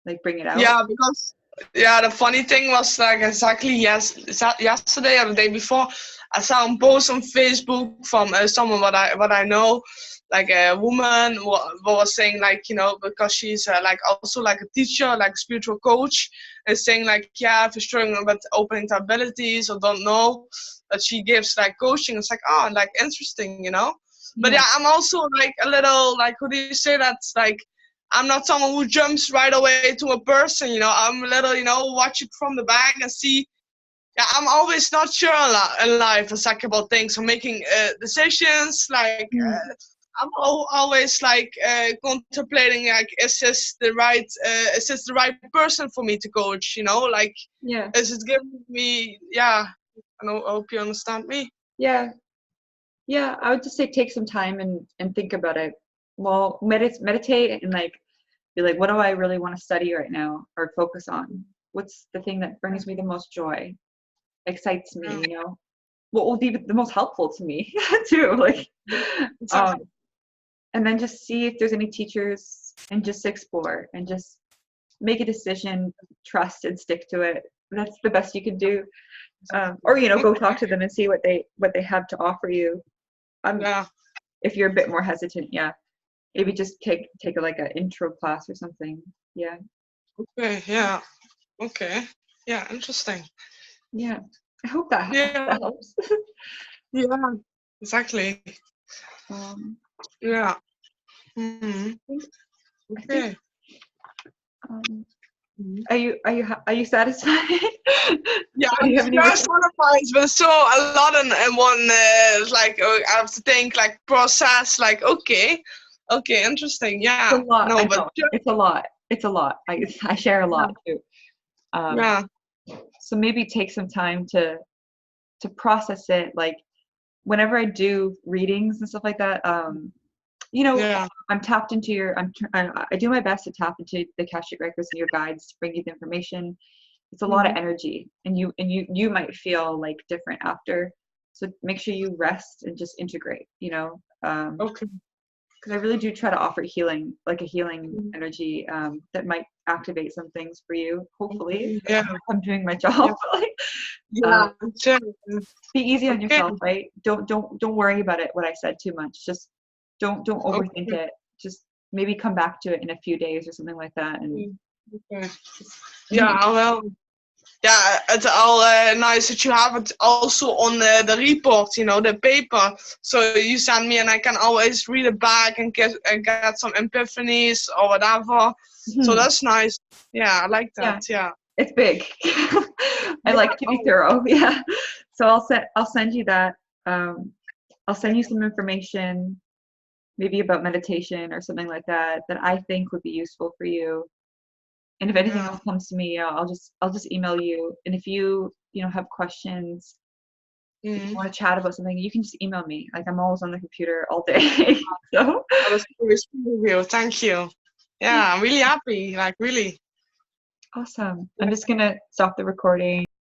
Speaker 2: like bring it out.
Speaker 1: Yeah, because yeah, the funny thing was like exactly yesterday or the day before, I saw a post on Facebook from someone what I know, like a woman was saying like because she's like also like a teacher, like spiritual coach, and saying like yeah, if you're struggling with opening to abilities or don't know, that she gives like coaching. It's like oh, like interesting. But
Speaker 2: Yeah.
Speaker 1: yeah, I'm also like a little like how do you say that? Like I'm not someone who jumps right away to a person. I'm a little, watch it from the back and see. Yeah, I'm always not sure in life. It's like about things. I'm making decisions. Like
Speaker 2: Mm.
Speaker 1: I'm always like contemplating. Like, is this the right person for me to coach? Like,
Speaker 2: Yeah.
Speaker 1: is it giving me? Yeah, I hope you understand me.
Speaker 2: Yeah. Yeah. I would just say take some time and think about it. Well, meditate and like be like, what do I really want to study right now or focus on? What's the thing that brings me the most joy, excites me,
Speaker 1: Yeah,
Speaker 2: you know? What will be the most helpful to me too? Like, um,
Speaker 1: exactly.
Speaker 2: and then just see if there's any teachers and just explore and just make a decision, trust and stick to it. That's the best you can do. Or you know, go talk
Speaker 1: Okay.
Speaker 2: to them and see what they have to offer you.
Speaker 1: Yeah.
Speaker 2: If you're a bit more hesitant, yeah, maybe just take like an intro class or something. Yeah,
Speaker 1: Okay. Yeah. Okay. Yeah. Interesting.
Speaker 2: yeah. I hope
Speaker 1: Yeah.
Speaker 2: that helps.
Speaker 1: Yeah, exactly.
Speaker 2: um,
Speaker 1: Yeah. Hmm.
Speaker 2: I think I think
Speaker 1: Okay.
Speaker 2: um, Are you satisfied?
Speaker 1: Yeah,
Speaker 2: Do you have any more
Speaker 1: first one of mine, but so a lot in one. Like I have to think, like process. Like okay, interesting.
Speaker 2: It's
Speaker 1: Yeah,
Speaker 2: a lot.
Speaker 1: no,
Speaker 2: I
Speaker 1: but
Speaker 2: know. It's a lot. It's a lot. I share a lot too.
Speaker 1: yeah,
Speaker 2: So maybe take some time to process it. Like whenever I do readings and stuff like that, you know,
Speaker 1: yeah,
Speaker 2: I'm tapped into your. I do my best to tap into the Akashic records and your guides to bring you the information. It's a lot of
Speaker 1: Mhm.
Speaker 2: energy, and you might feel like different after. So make sure you rest and just integrate. You know,
Speaker 1: Okay.
Speaker 2: because I really do try to offer healing, like a healing energy that might activate some things for you. Hopefully,
Speaker 1: Yeah,
Speaker 2: I'm doing my
Speaker 1: yeah,
Speaker 2: job. Like,
Speaker 1: yeah, sure.
Speaker 2: be easy on
Speaker 1: Okay,
Speaker 2: yourself, right? Don't worry about it. What I said too much. Just don't overthink
Speaker 1: okay.
Speaker 2: it. Just maybe come back to it in a few days or something like that. And
Speaker 1: Okay.
Speaker 2: maybe
Speaker 1: Yeah, well, yeah, it's all nice that you have it also on the report, the paper. So you send me, and I can always read it back and get some epiphanies or whatever. So that's nice. Yeah, I like
Speaker 2: yeah,
Speaker 1: that. Yeah.
Speaker 2: it's big. I
Speaker 1: Yeah.
Speaker 2: like to be
Speaker 1: Oh,
Speaker 2: thorough. Yeah. So I'll send you that. I'll send you some information, maybe about meditation or something like that I think would be useful for you. And if anything
Speaker 1: yeah.
Speaker 2: else comes to me, I'll just email you. And if you have questions, if you
Speaker 1: Mm.
Speaker 2: want to chat about something, you can just email me. Like I'm always on the computer all day. So
Speaker 1: That was very sweet of you. Thank you. Yeah, I'm really happy. Like really.
Speaker 2: awesome. I'm just gonna stop the recording.